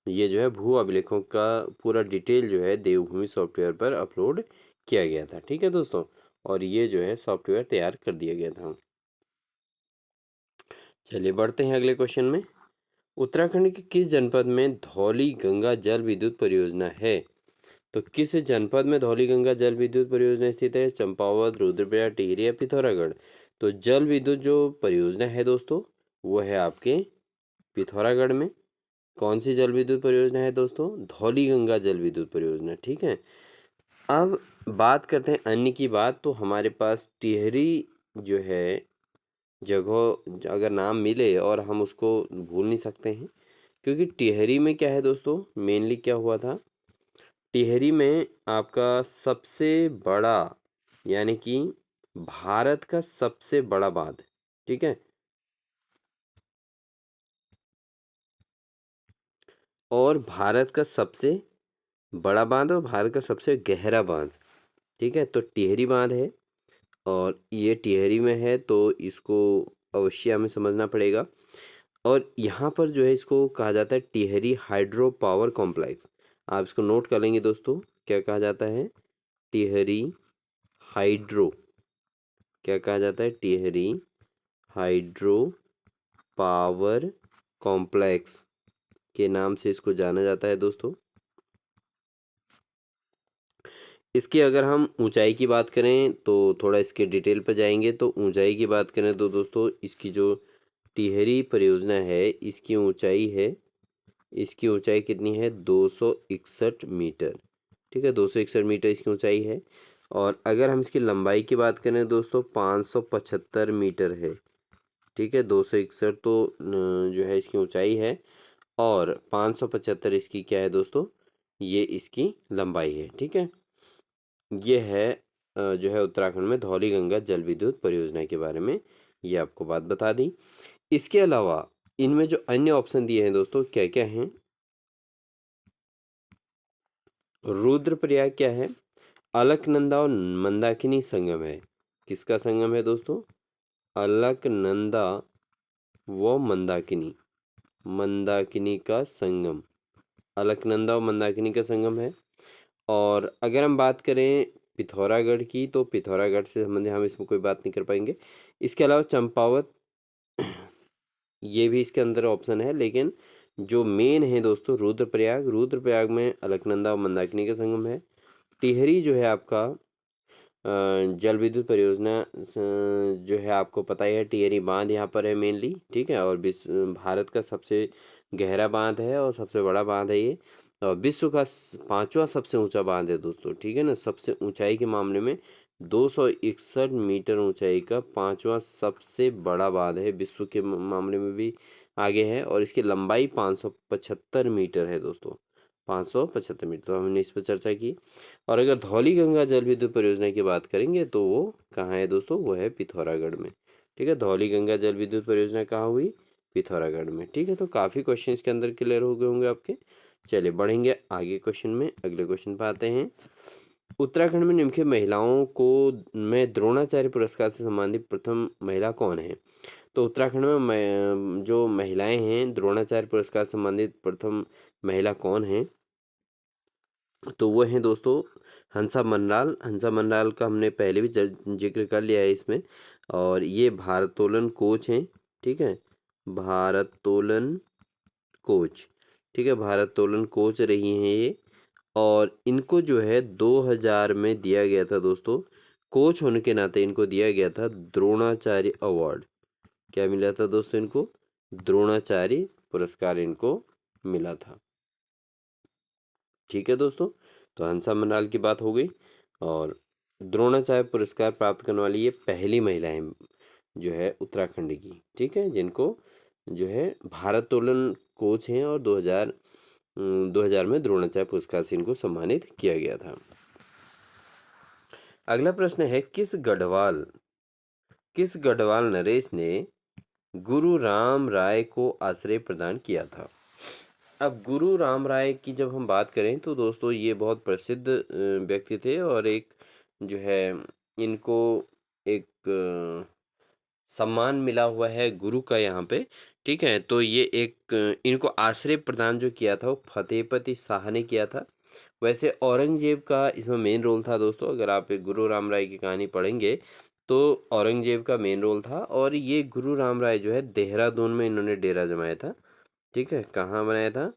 ये जो है भू अभिलेखों का पूरा डिटेल जो है देवभूमि सॉफ्टवेयर पर अपलोड किया गया था। ठीक है दोस्तों, और ये जो है सॉफ्टवेयर तैयार कर दिया गया था। चलिए बढ़ते हैं अगले क्वेश्चन में। उत्तराखंड के किस जनपद में धौली गंगा जल विद्युत परियोजना है? तो किस जनपद में धौली गंगा जल विद्युत परियोजना स्थित है? चंपावत, रुद्रप्रयाग, टिहरी या पिथौरागढ़? तो जल विद्युत जो परियोजना है दोस्तों, वो है आपके पिथौरागढ़ में। कौन सी जल विद्युत परियोजना है दोस्तों? धौली गंगा जल विद्युत परियोजना, ठीक है। अब बात करते हैं अन्य की बात, तो हमारे पास टिहरी जो है जगह, अगर नाम मिले और हम उसको भूल नहीं सकते हैं, क्योंकि टिहरी में क्या है दोस्तों, मेनली क्या हुआ था, टिहरी में आपका सबसे बड़ा, यानी कि भारत का सबसे बड़ा बांध, ठीक है, और भारत का सबसे बड़ा बांध और भारत का सबसे गहरा बांध, ठीक है। तो टिहरी बांध है और ये टिहरी में है, तो इसको अवश्य हमें समझना पड़ेगा। और यहाँ पर जो है इसको कहा जाता है टिहरी हाइड्रो पावर कॉम्प्लेक्स। आप इसको नोट कर लेंगे दोस्तों, क्या कहा जाता है? टिहरी हाइड्रो, क्या कहा जाता है? टिहरी हाइड्रो पावर कॉम्प्लेक्स के नाम से इसको जाना जाता है दोस्तों। इसकी अगर हम ऊंचाई की बात करें तो थोड़ा इसके डिटेल पर जाएंगे, तो ऊंचाई की बात करें तो दोस्तों इसकी जो टिहरी परियोजना है, इसकी ऊंचाई कितनी है? 261 मीटर, ठीक है, 261 मीटर इसकी ऊंचाई है। और अगर हम इसकी लंबाई की बात करें दोस्तों, 575 मीटर है, ठीक है। 261 तो जो है इसकी ऊंचाई है, और 575 इसकी क्या है दोस्तों, ये इसकी लंबाई है, ठीक है। ये है जो है उत्तराखंड में धौली गंगा जल विद्युत परियोजना के बारे में ये आपको बात बता दी। इसके अलावा इनमें जो अन्य ऑप्शन दिए हैं दोस्तों, क्या क्या हैं? रुद्रप्रयाग क्या है? अलकनंदा और मंदाकिनी संगम है। किसका संगम है दोस्तों? अलकनंदा व मंदाकिनी, मंदाकिनी का संगम, अलकनंदा और मंदाकिनी का संगम है। और अगर हम बात करें पिथौरागढ़ की, तो पिथौरागढ़ से संबंधित हम इसमें कोई बात नहीं कर पाएंगे। इसके अलावा चंपावत, ये भी इसके अंदर ऑप्शन है, लेकिन जो मेन है दोस्तों रुद्रप्रयाग, रुद्रप्रयाग में अलकनंदा और मंदाकिनी का संगम है। टिहरी जो है आपका जल विद्युत परियोजना जो है आपको पता ही है, टिहरी बांध यहाँ पर है मेनली, ठीक है। और भारत का सबसे गहरा बांध है और सबसे बड़ा बांध है ये, और विश्व का पांचवा सबसे ऊंचा बांध है दोस्तों, ठीक है ना। सबसे ऊंचाई के मामले में 261 मीटर ऊंचाई का पांचवा सबसे बड़ा बांध है, विश्व के मामले में भी आगे है। और इसकी लंबाई 575 मीटर है दोस्तों, 575 मीटर, तो हमने इस पर चर्चा की। और अगर धौली गंगा जल विद्युत परियोजना की बात करेंगे तो वो कहाँ है दोस्तों? वो है पिथौरागढ़ में, ठीक है। धौली गंगा जल विद्युत परियोजना कहाँ हुई? पिथौरागढ़ में, ठीक है। तो काफ़ी क्वेश्चन इसके अंदर क्लियर हो गए होंगे आपके। चलिए बढ़ेंगे आगे क्वेश्चन में, अगले क्वेश्चन पर आते हैं। उत्तराखंड में निम्नलिखित महिलाओं को में द्रोणाचार्य पुरस्कार से सम्मानित प्रथम महिला कौन है? तो उत्तराखंड में जो महिलाएं हैं, द्रोणाचार्य पुरस्कार से सम्मानित प्रथम महिला कौन है? तो वो हैं दोस्तों हंसा मनराल। हंसा मनराल का हमने पहले भी जिक्र कर लिया है इसमें, और ये भारोत्तोलन कोच हैं, ठीक है, भारोत्तोलन कोच, ठीक है, भारोत्तोलन कोच रही हैं ये। और इनको जो है 2000 में दिया गया था दोस्तों, कोच होने के नाते इनको दिया गया था द्रोणाचार्य अवार्ड। क्या मिला था दोस्तों इनको? द्रोणाचार्य पुरस्कार इनको मिला था, ठीक है दोस्तों। तो हंसा मनराल की बात हो गई, और द्रोणाचार्य पुरस्कार प्राप्त करने वाली ये पहली महिलाएं जो है उत्तराखंड की, ठीक है, जिनको जो है भारोत्तोलन कोच हैं, और 2000 में द्रोणाचार्य पुरस्कार से इनको सम्मानित किया गया था। अगला प्रश्न है, किस गढ़वाल नरेश ने गुरु राम राय को आश्रय प्रदान किया था? अब गुरु राम राय की जब हम बात करें तो दोस्तों ये बहुत प्रसिद्ध व्यक्ति थे, और एक जो है इनको एक सम्मान मिला हुआ है गुरु का यहाँ पे, ठीक है। तो ये एक इनको आश्रय प्रदान जो किया था वो फतेहपति शाह ने किया था। वैसे औरंगजेब का इसमें मेन रोल था दोस्तों, अगर आप एक गुरु राम राय की कहानी पढ़ेंगे तो औरंगजेब का मेन रोल था। और ये गुरु राम राय जो है देहरादून में इन्होंने डेरा जमाया था, ठीक है, कहाँ बनाया था?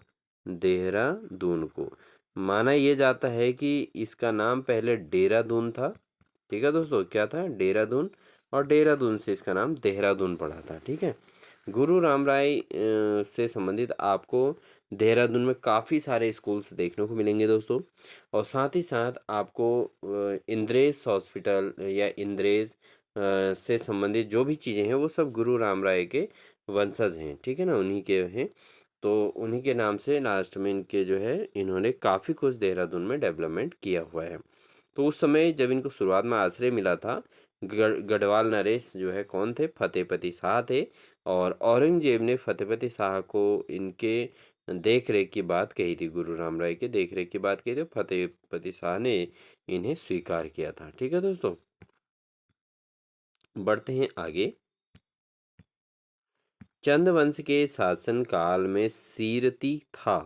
देहरादून को। माना ये जाता है कि इसका नाम पहले देहरादून था। ठीक है दोस्तों, क्या था? देहरादून। और देहरादून से इसका नाम देहरादून पड़ा था। ठीक है। गुरु रामराय से संबंधित आपको देहरादून में काफ़ी सारे स्कूल्स देखने को मिलेंगे दोस्तों। और साथ ही साथ आपको इंद्रेश हॉस्पिटल या इंद्रेश से संबंधित जो भी चीज़ें हैं वो सब गुरु रामराय के वंशज हैं। ठीक है ना, उन्हीं के हैं। तो उन्हीं के नाम से लास्ट में इनके जो है इन्होंने काफ़ी कुछ देहरादून में डेवलपमेंट किया हुआ है। तो उस समय जब इनको शुरुआत में आश्रय मिला था, गढ़वाल नरेश जो है कौन थे? फतेहपति शाह थे। और औरंगजेब ने फतेहपति शाह को इनके देख रेख की बात कही थी, गुरु रामराय के देख रेख की बात कही थी। फतेहपति शाह ने इन्हें स्वीकार किया था। ठीक है दोस्तों, बढ़ते हैं आगे। चंद्रवंश के शासन काल में सीरती था।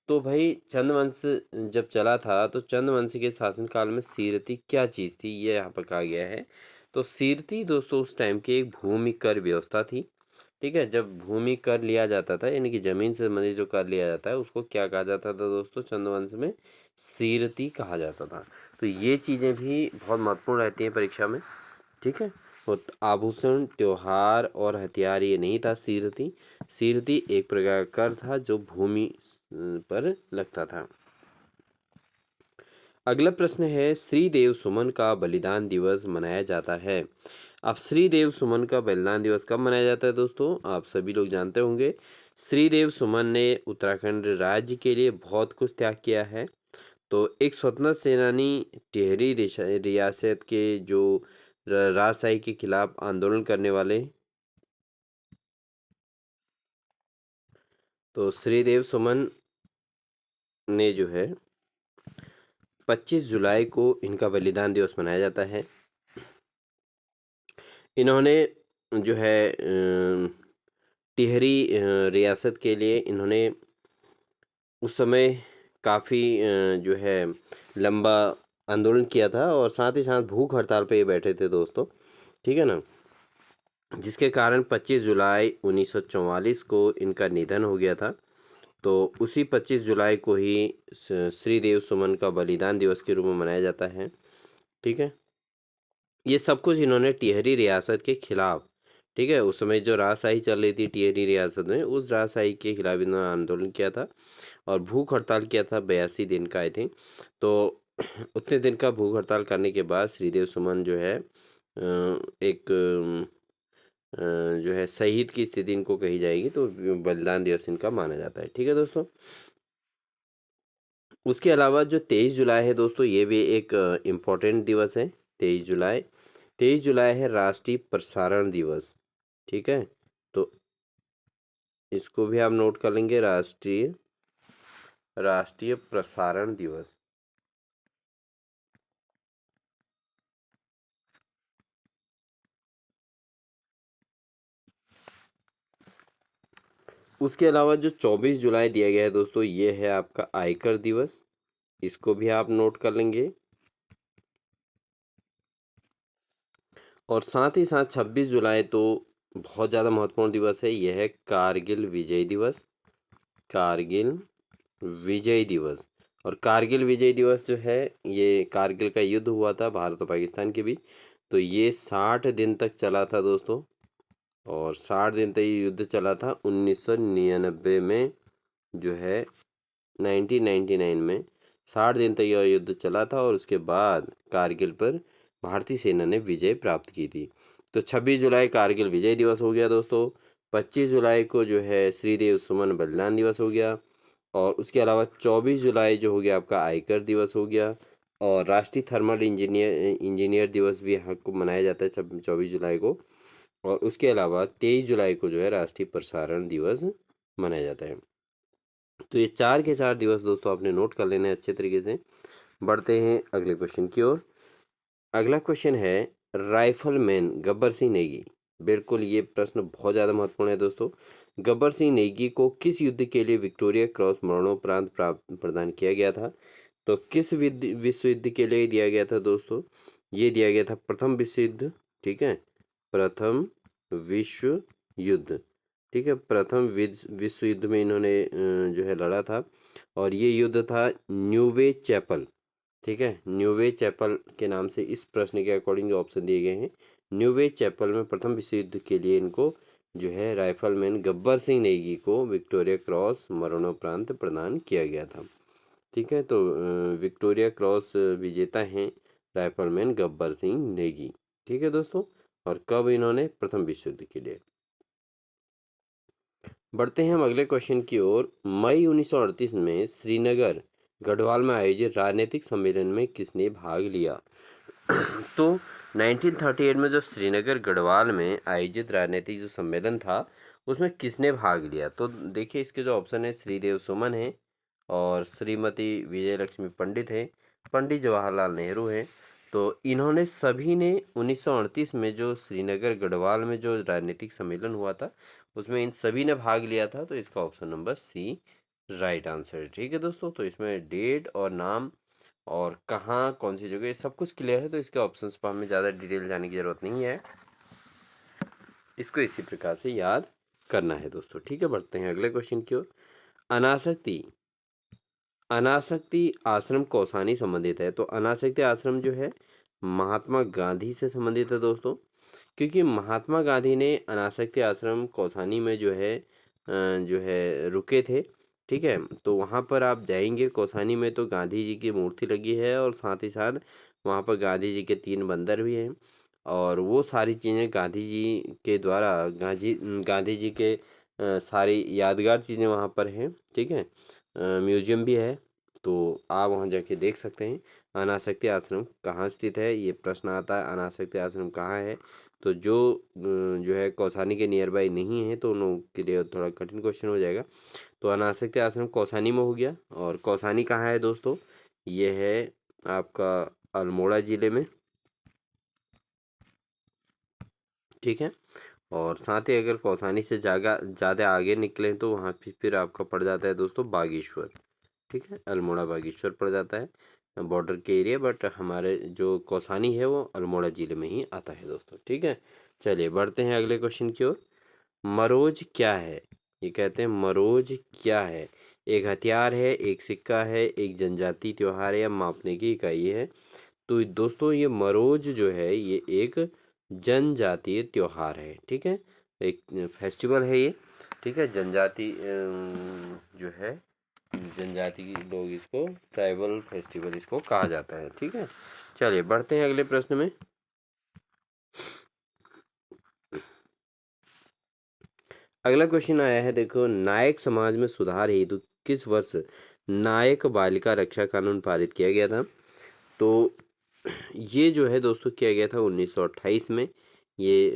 तो भाई चंद्रवंश जब चला था तो चंद्रवंश के शासन काल में सीरती क्या चीज़ थी, ये यहाँ पर कहा गया है। तो सीरती दोस्तों उस टाइम की एक भूमि कर व्यवस्था थी। ठीक है, जब भूमि कर लिया जाता था यानी कि जमीन से संबंधित जो कर लिया जाता है उसको क्या कहा जाता था दोस्तों? चंद्रवंश में सीरती कहा जाता था। तो ये चीज़ें भी बहुत महत्वपूर्ण रहती हैं परीक्षा में। ठीक है। और आभूषण, त्योहार और हथियार ये नहीं था सीरती। सीरती एक प्रकार का कर था जो भूमि पर लगता था। अगला प्रश्न है, श्रीदेव सुमन का बलिदान दिवस मनाया जाता है। अब श्रीदेव सुमन का बलिदान दिवस कब मनाया जाता है दोस्तों? आप सभी लोग जानते होंगे। श्रीदेव सुमन ने उत्तराखंड राज्य के लिए बहुत कुछ त्याग किया है। तो एक स्वतंत्र सेनानी, टिहरी रियासत के जो राजशाही के खिलाफ आंदोलन करने वाले, तो श्रीदेव सुमन ने जो है 25 जुलाई को इनका बलिदान दिवस मनाया जाता है। इन्होंने जो है टिहरी रियासत के लिए इन्होंने उस समय काफ़ी जो है लंबा आंदोलन किया था और साथ ही साथ भूख हड़ताल पे ये बैठे थे दोस्तों। ठीक है ना, जिसके कारण 25 जुलाई 1944 को इनका निधन हो गया था। तो उसी 25 जुलाई को ही श्रीदेव सुमन का बलिदान दिवस के रूप में मनाया जाता है। ठीक है, ये सब कुछ इन्होंने टिहरी रियासत के खिलाफ, ठीक है, उस समय जो राजशाही चल रही थी टिहरी रियासत में, उस राजशाही के खिलाफ इन्होंने आंदोलन किया था और भूख हड़ताल किया था 82 दिन का आई थिंक। तो उतने दिन का भूख हड़ताल करने के बाद श्रीदेव सुमन जो है एक जो है शहीद की स्थिति इनको कही जाएगी, तो बलिदान दिवस इनका माना जाता है। ठीक है दोस्तों, उसके अलावा जो 23 जुलाई है दोस्तों, ये भी एक इम्पोर्टेंट दिवस है। 23 जुलाई है राष्ट्रीय प्रसारण दिवस। ठीक है, तो इसको भी आप नोट कर लेंगे, राष्ट्रीय राष्ट्रीय प्रसारण दिवस। उसके अलावा जो 24 जुलाई दिया गया है दोस्तों, ये है आपका आयकर दिवस। इसको भी आप नोट कर लेंगे। और साथ ही साथ 26 जुलाई तो बहुत ज़्यादा महत्वपूर्ण दिवस है, यह है कारगिल विजय दिवस। कारगिल विजय दिवस। और कारगिल विजय दिवस जो है, ये कारगिल का युद्ध हुआ था भारत और पाकिस्तान के बीच। तो ये 60 दिन तक चला था दोस्तों। और 60 दिन तक ये युद्ध चला था। 1999 में जो है 1999 में 60 दिन तक यह युद्ध चला था और उसके बाद कारगिल पर भारतीय सेना ने विजय प्राप्त की थी। तो 26 जुलाई कारगिल विजय दिवस हो गया दोस्तों। 25 जुलाई को जो है श्रीदेव सुमन बलिदान दिवस हो गया। और उसके अलावा 24 जुलाई जो हो गया आपका आयकर दिवस हो गया। और राष्ट्रीय थर्मल इंजीनियर दिवस भी यहाँ को मनाया जाता है 24 जुलाई को। और उसके अलावा 23 जुलाई को जो है राष्ट्रीय प्रसारण दिवस मनाया जाता है। तो ये 4 के 4 दिवस दोस्तों आपने नोट कर लेने अच्छे तरीके से। बढ़ते हैं अगले क्वेश्चन की ओर। अगला क्वेश्चन है, राइफलमैन गब्बर सिंह नेगी। बिल्कुल, ये प्रश्न बहुत ज़्यादा महत्वपूर्ण है दोस्तों। गब्बर सिंह नेगी को किस युद्ध के लिए विक्टोरिया क्रॉस मरणोपरांत प्राप्त प्रदान किया गया था? तो किस विश्व युद्ध के लिए दिया गया था दोस्तों? ये दिया गया था प्रथम विश्व युद्ध। ठीक है, प्रथम विश्व युद्ध। ठीक है, प्रथम विश्व युद्ध में इन्होंने जो है लड़ा था, और ये युद्ध था न्यूवे चैपल। ठीक है, न्यूवे चैपल के नाम से इस प्रश्न के अकॉर्डिंग जो ऑप्शन दिए गए हैं, न्यूवे चैपल में प्रथम विश्व युद्ध के लिए इनको जो है राइफलमैन गब्बर सिंह नेगी को विक्टोरिया क्रॉस मरणोपरांत प्रदान किया गया था। ठीक है, तो विक्टोरिया क्रॉस विजेता हैं राइफलमैन गब्बर सिंह नेगी। ठीक है दोस्तों, और कब इन्होंने प्रथम विश्व युद्ध के लिए। बढ़ते हैं हम अगले क्वेश्चन की ओर। मई 1938 में श्रीनगर गढ़वाल में आयोजित राजनीतिक सम्मेलन में किसने भाग लिया? तो 1938 में जब श्रीनगर गढ़वाल में आयोजित राजनीतिक जो सम्मेलन था, उसमें किसने भाग लिया? तो देखिए, इसके जो ऑप्शन है, श्रीदेव सुमन है, और श्रीमती विजय लक्ष्मी पंडित है, पंडित जवाहरलाल नेहरू है। तो इन्होंने सभी ने 1938 में जो श्रीनगर गढ़वाल में जो राजनीतिक सम्मेलन हुआ था, उसमें इन सभी ने भाग लिया था। तो इसका option number C right answer है। ठीक है दोस्तों, तो इसमें डेट और नाम और कहाँ, कौन सी जगह, ये सब कुछ क्लियर है। तो इसके ऑप्शंस पर हमें ज़्यादा डिटेल जाने की ज़रूरत नहीं है, इसको इसी प्रकार से याद करना है दोस्तों। ठीक है, बढ़ते हैं अगले क्वेश्चन की ओर। अनासक्ति अनासक्ति आश्रम कौसानी संबंधित है? तो अनासक्ति आश्रम जो है महात्मा गांधी से संबंधित है दोस्तों, क्योंकि महात्मा गांधी ने अनासक्ति आश्रम कौसानी में जो है रुके थे। ठीक है, तो वहाँ पर आप जाएंगे कौसानी में, तो गांधी जी की मूर्ति लगी है, और साथ ही साथ वहाँ पर गांधी जी के 3 बंदर भी हैं, और वो सारी चीज़ें गांधी जी के द्वारा गांधी जी के सारी यादगार चीज़ें वहाँ पर हैं। ठीक है, म्यूजियम भी है, तो आप वहाँ जाके देख सकते हैं। अनासक्ति आश्रम कहाँ स्थित है, ये प्रश्न आता है, अनासक्ति आश्रम कहाँ है? तो जो है कौसानी के नियर बाई नहीं है, तो उन लोगों के लिए थोड़ा कठिन क्वेश्चन हो जाएगा। तो अनासक्ति आश्रम कौसानी में हो गया, और कौसानी कहाँ है दोस्तों? ये है आपका अल्मोड़ा ज़िले में। ठीक है, और साथ ही अगर कौसानी से ज़्यादा आगे निकले तो वहाँ फिर आपका पड़ जाता है दोस्तों बागेश्वर। ठीक है, अल्मोड़ा बागेश्वर पड़ जाता है बॉर्डर के एरिया, बट हमारे जो कौसानी है वो अल्मोड़ा ज़िले में ही आता है दोस्तों। ठीक है, चलिए बढ़ते हैं अगले क्वेश्चन की ओर। मरोज क्या है? ये कहते हैं मरोज क्या है? एक हथियार है, एक सिक्का है, एक जनजातीय त्योहार है, या मापने की इकाई है? तो दोस्तों, ये मरोज जो है ये एक जनजातीय त्योहार है। ठीक है, एक फेस्टिवल है ये। ठीक है, जनजाति जो है जनजाति लोग इसको ट्राइबल फेस्टिवल इसको कहा जाता है। ठीक है, चलिए बढ़ते हैं अगले प्रश्न में। अगला क्वेश्चन आया है, देखो, नायक समाज में सुधार हेतु किस वर्ष नायक बालिका रक्षा कानून पारित किया गया था? तो ये जो है दोस्तों किया गया था 1928 में, ये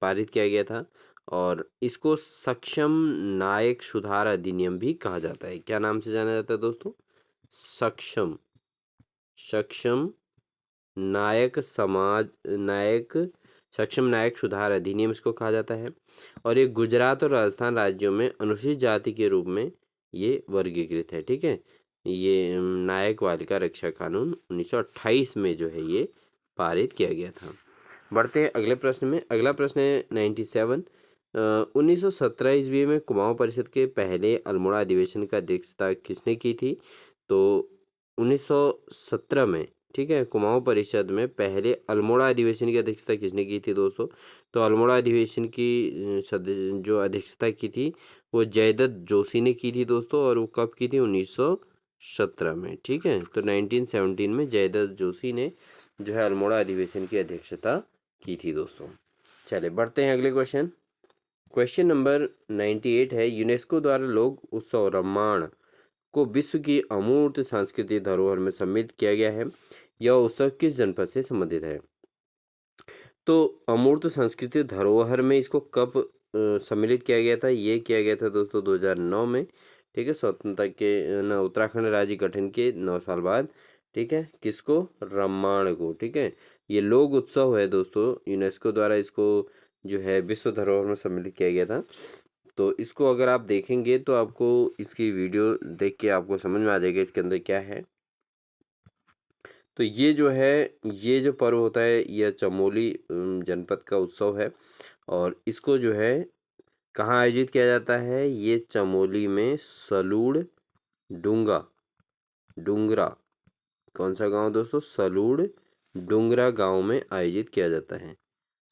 पारित किया गया था, और इसको सक्षम नायक सुधार अधिनियम भी कहा जाता है। क्या नाम से जाना जाता है दोस्तों? सक्षम सक्षम नायक सक्षम नायक सुधार अधिनियम इसको कहा जाता है, और ये गुजरात और राजस्थान राज्यों में अनुसूचित जाति के रूप में ये वर्गीकृत है। ठीक है, ये नायक बालिका रक्षा कानून 1928 में जो है ये पारित किया गया था। बढ़ते हैं अगले प्रश्न में। अगला प्रश्न है 97। 1917 ईस्वी में कुमाऊं परिषद के पहले अल्मोड़ा अधिवेशन का अध्यक्षता किसने की थी? तो 1917 में, ठीक है, कुमाऊं परिषद में पहले अल्मोड़ा अधिवेशन की अध्यक्षता किसने की थी दोस्तों? तो अल्मोड़ा अधिवेशन की जो अध्यक्षता की थी वो जयदत्त जोशी ने की थी दोस्तों, और वो कब की थी? 1917 में। ठीक है, तो 1917 में जयदत्त जोशी ने जो है अल्मोड़ा अधिवेशन की अध्यक्षता की थी दोस्तों। चलिए बढ़ते हैं अगले क्वेश्चन। क्वेश्चन नंबर 98 है, यूनेस्को द्वारा लोक उत्सव रामायण को विश्व की अमूर्त सांस्कृतिक धरोहर में सम्मिलित किया गया है। यह उत्सव किस जनपद से संबंधित है? तो अमूर्त सांस्कृतिक धरोहर में इसको कब सम्मिलित किया गया था? ये किया गया था दोस्तों 2009 में। ठीक है, स्वतंत्रता के उत्तराखंड राज्य गठन के 9 साल बाद। ठीक है, किसको? रामायण को। ठीक है, ये लोक उत्सव है दोस्तों, यूनेस्को द्वारा इसको जो है विश्व धरोहर में सम्मिलित किया गया था। तो इसको अगर आप देखेंगे तो आपको इसकी वीडियो देख के आपको समझ में आ जाएगा इसके अंदर क्या है। तो ये जो है, ये जो पर्व होता है, यह चमोली जनपद का उत्सव है, और इसको जो है कहाँ आयोजित किया जाता है? ये चमोली में सलूड़ डूंगा डूंगरा, कौन सा गांव दोस्तों? सलूड़ डूंगरा गांव में आयोजित किया जाता है।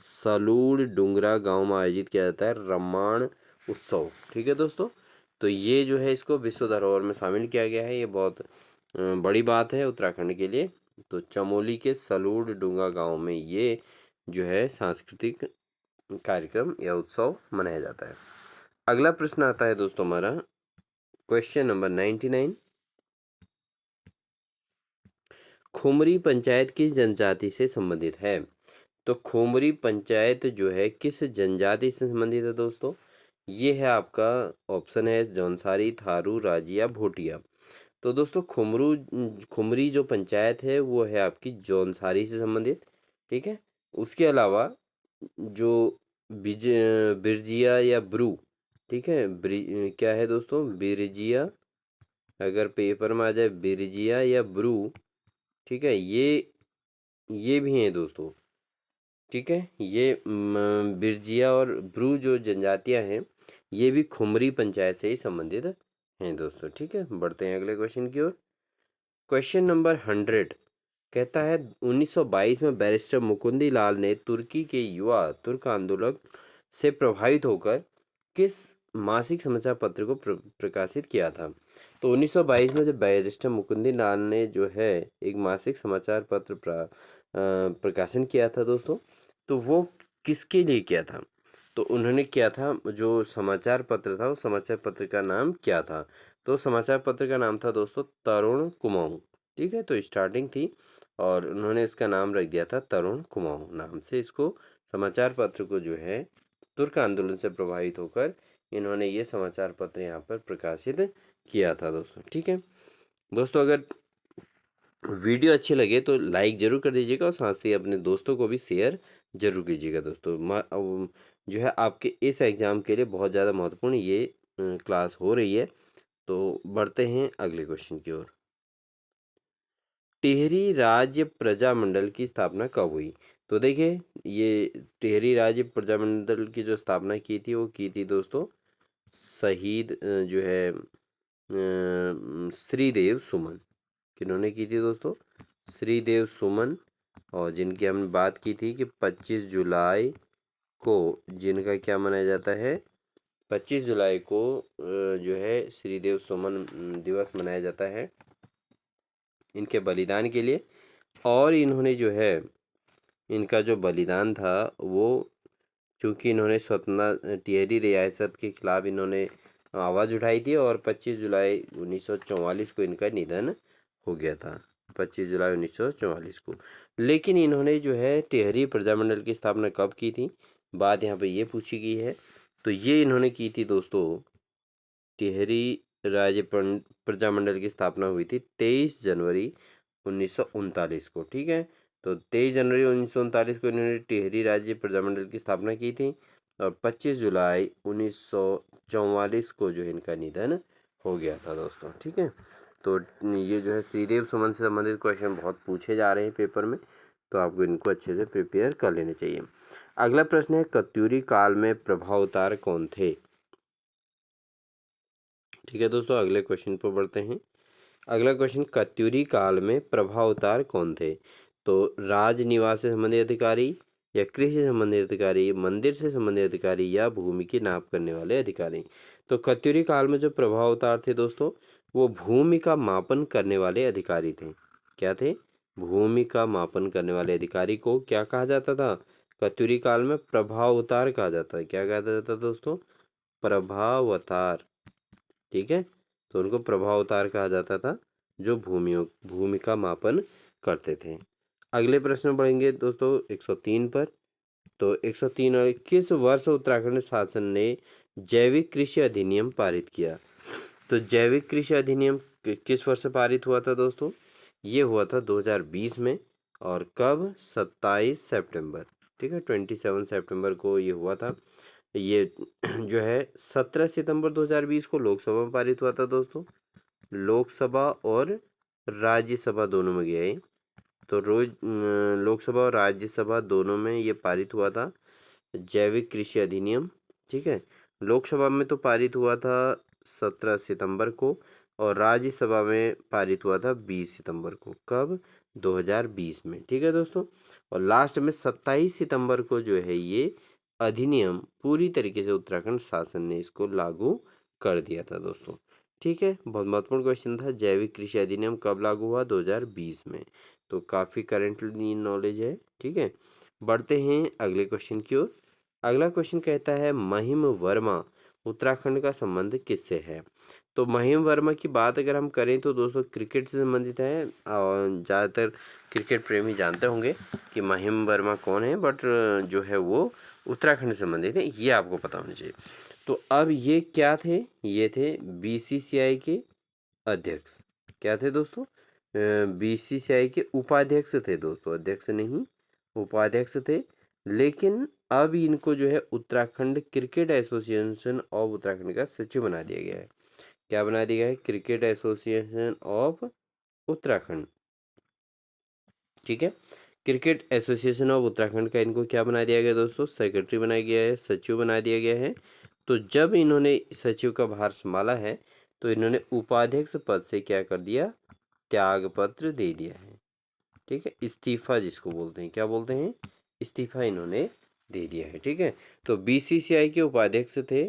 सलूड़ डूंगरा गांव में आयोजित किया जाता है रामायण उत्सव। ठीक है दोस्तों, तो ये जो है इसको विश्व धरोहर में शामिल किया गया है। ये बहुत बड़ी बात है उत्तराखंड के लिए। तो चमोली के सलूड़ डूंगा गांव में ये जो है सांस्कृतिक कार्यक्रम या उत्सव मनाया जाता है। अगला प्रश्न आता है दोस्तों हमारा क्वेश्चन नंबर 99। खुमरी पंचायत किस जनजाति से संबंधित है? तो खुमरी पंचायत जो है किस जनजाति से संबंधित है दोस्तों? ये है आपका ऑप्शन है जौनसारी, थारू, राजिया, भोटिया। तो दोस्तों खुमरी जो पंचायत है वो है आपकी जौनसारी से संबंधित। ठीक है, उसके अलावा जो बिरजिया या ब्रू, ठीक है, क्या है दोस्तों? बिरजिया, अगर पेपर में आ जाए बिरजिया या ब्रू, ठीक है, ये भी हैं दोस्तों। ठीक है, ये बिरजिया और ब्रू जो जनजातियां हैं ये भी खुमरी पंचायत से ही संबंधित हैं दोस्तों। ठीक है, बढ़ते हैं अगले क्वेश्चन की ओर। क्वेश्चन नंबर 100 कहता है 1922 में बैरिस्टर मुकुंदी लाल ने तुर्की के युवा तुर्क आंदोलक से प्रभावित होकर किस मासिक समाचार पत्र को प्रकाशित किया था? तो 1922 में जब बैरिस्टर मुकुंदी लाल ने जो है एक मासिक समाचार पत्र प्रकाशन किया था दोस्तों, तो वो किसके लिए किया था? तो उन्होंने किया था, जो समाचार पत्र था उस समाचार पत्र का नाम क्या था? तो समाचार पत्र का नाम था दोस्तों तरुण कुमाऊं। ठीक है, तो स्टार्टिंग थी और उन्होंने इसका नाम रख दिया था तरुण कुमाऊं नाम से। इसको समाचार पत्र को जो है तुर्क आंदोलन से प्रभावित होकर इन्होंने ये समाचार पत्र यहाँ पर प्रकाशित किया था दोस्तों। ठीक है दोस्तों, अगर वीडियो अच्छी लगे तो लाइक जरूर कर दीजिएगा और साथ ही अपने दोस्तों को भी शेयर जरूर कीजिएगा दोस्तों। जो है आपके इस एग्ज़ाम के लिए बहुत ज़्यादा महत्वपूर्ण ये क्लास हो रही है। तो बढ़ते हैं अगले क्वेश्चन की ओर। टिहरी राज्य प्रजामंडल की स्थापना कब हुई? तो देखिए, ये टिहरी राज्य प्रजामंडल की जो स्थापना की थी वो की थी दोस्तों शहीद जो है श्रीदेव सुमन। किन्होंने की थी दोस्तों? श्रीदेव सुमन। और जिनकी हमने बात की थी कि 25 जुलाई को जिनका क्या मनाया जाता है? 25 जुलाई को जो है श्रीदेव सुमन दिवस मनाया जाता है इनके बलिदान के लिए। और इन्होंने जो है इनका जो बलिदान था वो, चूँकि इन्होंने स्वतंत्रता टिहरी रियासत के खिलाफ इन्होंने आवाज़ उठाई थी और 25 जुलाई 1944 को इनका निधन हो गया था। 25 जुलाई 1944 को। लेकिन इन्होंने जो है टिहरी प्रजामंडल की स्थापना कब की थी? बात यहाँ पे ये पूछी गई है। तो ये इन्होंने की थी दोस्तों, टिहरी राज्य प्रजामंडल की स्थापना हुई थी 23 जनवरी 1939 को। ठीक है, तो 23 जनवरी 1939 को इन्होंने टिहरी राज्य प्रजामंडल की स्थापना की थी और 25 जुलाई 1944 को जो इनका निधन हो गया था दोस्तों। ठीक है, तो ये जो है श्रीदेव सुमन से संबंधित क्वेश्चन बहुत पूछे जा रहे हैं पेपर में, तो आपको इनको अच्छे से प्रिपेयर कर लेने चाहिए। अगला प्रश्न है कत्यूरी काल में प्रभावतार कौन थे? ठीक है दोस्तों, अगले क्वेश्चन पर बढ़ते हैं। अगला क्वेश्चन, कत्यूरी काल में प्रभावतार कौन थे? तो राज निवास से संबंधित अधिकारी या कृषि से संबंधित अधिकारी, मंदिर से संबंधित अधिकारी या भूमि की नाप करने वाले अधिकारी? तो कत्यूरी काल में जो प्रभावतार थे दोस्तों वो भूमि का मापन करने वाले अधिकारी थे। क्या थे? भूमि का मापन करने वाले अधिकारी को क्या कहा जाता था? कत्यूरी काल में प्रभावतार कहा जाता है। क्या कहा जाता था दोस्तों? प्रभावतार। ठीक है, तो उनको प्रभावतार कहा जाता था जो भूमि का मापन करते थे। अगले प्रश्न में बढ़ेंगे दोस्तों 103 पर। तो 103 और किस वर्ष उत्तराखंड शासन ने जैविक कृषि अधिनियम पारित किया? तो जैविक कृषि अधिनियम किस वर्ष पारित हुआ था दोस्तों? ये हुआ था 2020 में। और कब? 27 सितंबर। ठीक है, 27 सितंबर को ये हुआ था। ये जो है 17 सितंबर 2020 को लोकसभा में पारित हुआ था दोस्तों। लोकसभा और राज्यसभा दोनों में गया है। तो लोकसभा और राज्यसभा दोनों में ये पारित हुआ था जैविक कृषि अधिनियम। ठीक है, लोकसभा में तो पारित हुआ था 17 सितंबर को और राज्यसभा में पारित हुआ था 20 सितंबर को। कब? 2020 में। ठीक है दोस्तों। और लास्ट में 27 सितंबर को जो है ये अधिनियम पूरी तरीके से उत्तराखंड शासन ने इसको लागू कर दिया था दोस्तों। ठीक है, बहुत महत्वपूर्ण क्वेश्चन था। जैविक कृषि अधिनियम कब लागू हुआ? 2020 में। तो काफ़ी करेंटली नॉलेज है। ठीक है, बढ़ते हैं अगले क्वेश्चन की ओर। अगला क्वेश्चन कहता है महिम वर्मा उत्तराखंड का संबंध किससे है? तो महिम वर्मा की बात अगर हम करें तो दोस्तों क्रिकेट से संबंधित है और ज़्यादातर क्रिकेट प्रेमी जानते होंगे कि महिम वर्मा कौन है, बट जो है वो उत्तराखंड से संबंधित है, ये आपको पता होना चाहिए। तो अब ये क्या थे? ये थे बीसीसीआई के अध्यक्ष। क्या थे दोस्तों? बीसीसीआई के उपाध्यक्ष थे दोस्तों, अध्यक्ष नहीं, उपाध्यक्ष थे। लेकिन अब इनको जो है Uttarakhand cricket association of Uttarakhand का सचिव बना दिया गया है। क्या बना दिया गया है? Cricket association of Uttarakhand. ठीक है, क्रिकेट एसोसिएशन ऑफ उत्तराखंड का इनको क्या बना दिया गया दोस्तों? सेक्रेटरी बनाया गया है, सचिव बना दिया गया है। तो जब इन्होंने सचिव का भार संभाला है तो इन्होंने उपाध्यक्ष पद से क्या कर दिया? त्याग पत्र दे दिया है। ठीक है, इस्तीफा जिसको बोलते हैं, क्या बोलते हैं? इस्तीफा इन्होंने दे दिया है। ठीक है, तो बीसीसीआई के उपाध्यक्ष थे,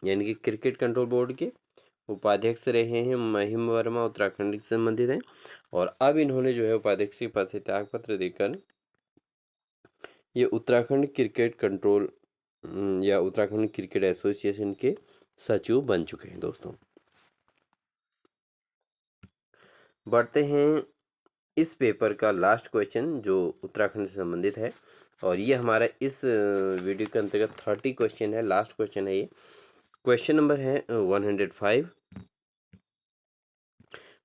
यानी कि क्रिकेट कंट्रोल बोर्ड के उपाध्यक्ष रहे हैं महिम वर्मा, उत्तराखंड से संबंधित हैं। और अब इन्होंने जो है उपाध्यक्ष के पद से त्याग पत्र देकर ये उत्तराखंड क्रिकेट कंट्रोल या उत्तराखंड क्रिकेट एसोसिएशन के सचिव बन चुके हैं दोस्तों। बढ़ते हैं इस पेपर का लास्ट क्वेश्चन जो उत्तराखंड से संबंधित है, और ये हमारा इस वीडियो के अंतर्गत 30 क्वेश्चन है, लास्ट क्वेश्चन है ये। क्वेश्चन नंबर है 105।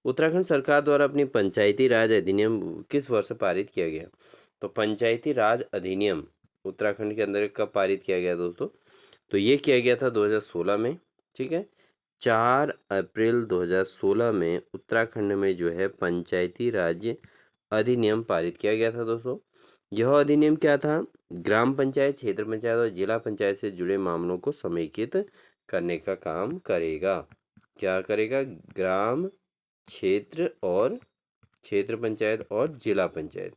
उत्तराखंड सरकार द्वारा अपनी पंचायती राज अधिनियम किस वर्ष पारित किया गया? तो पंचायती राज अधिनियम उत्तराखंड के अंदर कब पारित किया गया दोस्तों? तो ये किया गया था 2016 में। ठीक है, 4 अप्रैल 2016 में उत्तराखंड में जो है पंचायती राज अधिनियम पारित किया गया था दोस्तों। यह अधिनियम क्या था? ग्राम पंचायत, क्षेत्र पंचायत और जिला पंचायत से जुड़े मामलों को समेकित करने का काम करेगा। क्या करेगा? ग्राम, क्षेत्र और क्षेत्र पंचायत और जिला पंचायत।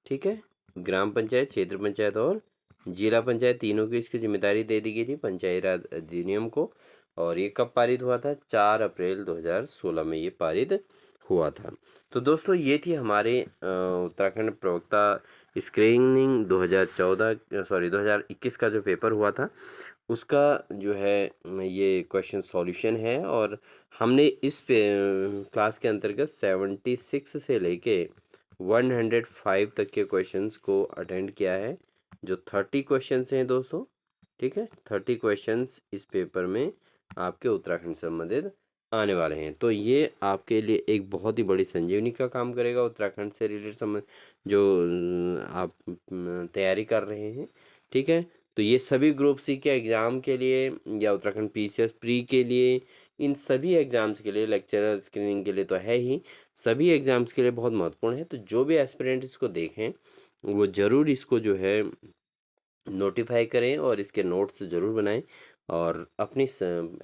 ठीक है, ग्राम पंचायत, क्षेत्र पंचायत और जिला पंचायत तीनों की इसकी जिम्मेदारी दे दी गई थी पंचायती राज अधिनियम को। और ये कब पारित हुआ था? 4 अप्रैल 2016 में ये पारित हुआ था। तो दोस्तों ये थी हमारे उत्तराखंड प्रवक्ता स्क्रीनिंग 2021 का जो पेपर हुआ था उसका जो है ये क्वेश्चन सॉल्यूशन है। और हमने इस पे क्लास के अंतर्गत 76 से लेके 105 तक के क्वेश्चंस को अटेंड किया है, जो 30 क्वेश्चंस हैं दोस्तों। ठीक है, 30 क्वेश्चंस इस पेपर में आपके उत्तराखंड से संबंधित आने वाले हैं। तो ये आपके लिए एक बहुत ही बड़ी संजीवनी का काम करेगा उत्तराखंड से रिलेटेड संबंध जो आप तैयारी कर रहे हैं। ठीक है, तो ये सभी ग्रुप सी के एग्ज़ाम के लिए या उत्तराखंड पीसीएस प्री के लिए, इन सभी एग्ज़ाम्स के लिए, लेक्चरर स्क्रीनिंग के लिए तो है ही, सभी एग्ज़ाम्स के लिए बहुत महत्वपूर्ण है। तो जो भी एस्पिरेंट इसको देखें वो ज़रूर इसको जो है नोटिफाई करें और इसके नोट्स ज़रूर बनाएं और अपनी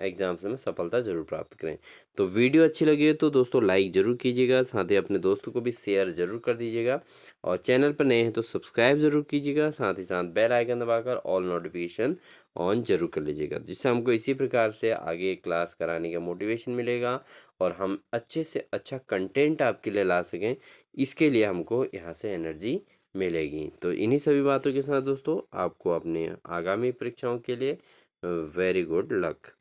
एग्ज़ाम्स में सफलता ज़रूर प्राप्त करें। तो वीडियो अच्छी लगी है तो दोस्तों लाइक ज़रूर कीजिएगा, साथ ही अपने दोस्तों को भी शेयर ज़रूर कर दीजिएगा और चैनल पर नए हैं तो सब्सक्राइब ज़रूर कीजिएगा, साथ ही साथ बेल आइकन दबाकर ऑल नोटिफिकेशन ऑन ज़रूर कर लीजिएगा, जिससे हमको इसी प्रकार से आगे क्लास कराने का मोटिवेशन मिलेगा और हम अच्छे से अच्छा कंटेंट आपके लिए ला सकें। इसके लिए हमको यहाँ से एनर्जी मिलेगी। तो इन्हीं सभी बातों के साथ दोस्तों आपको अपने आगामी परीक्षाओं के लिए वेरी गुड लक।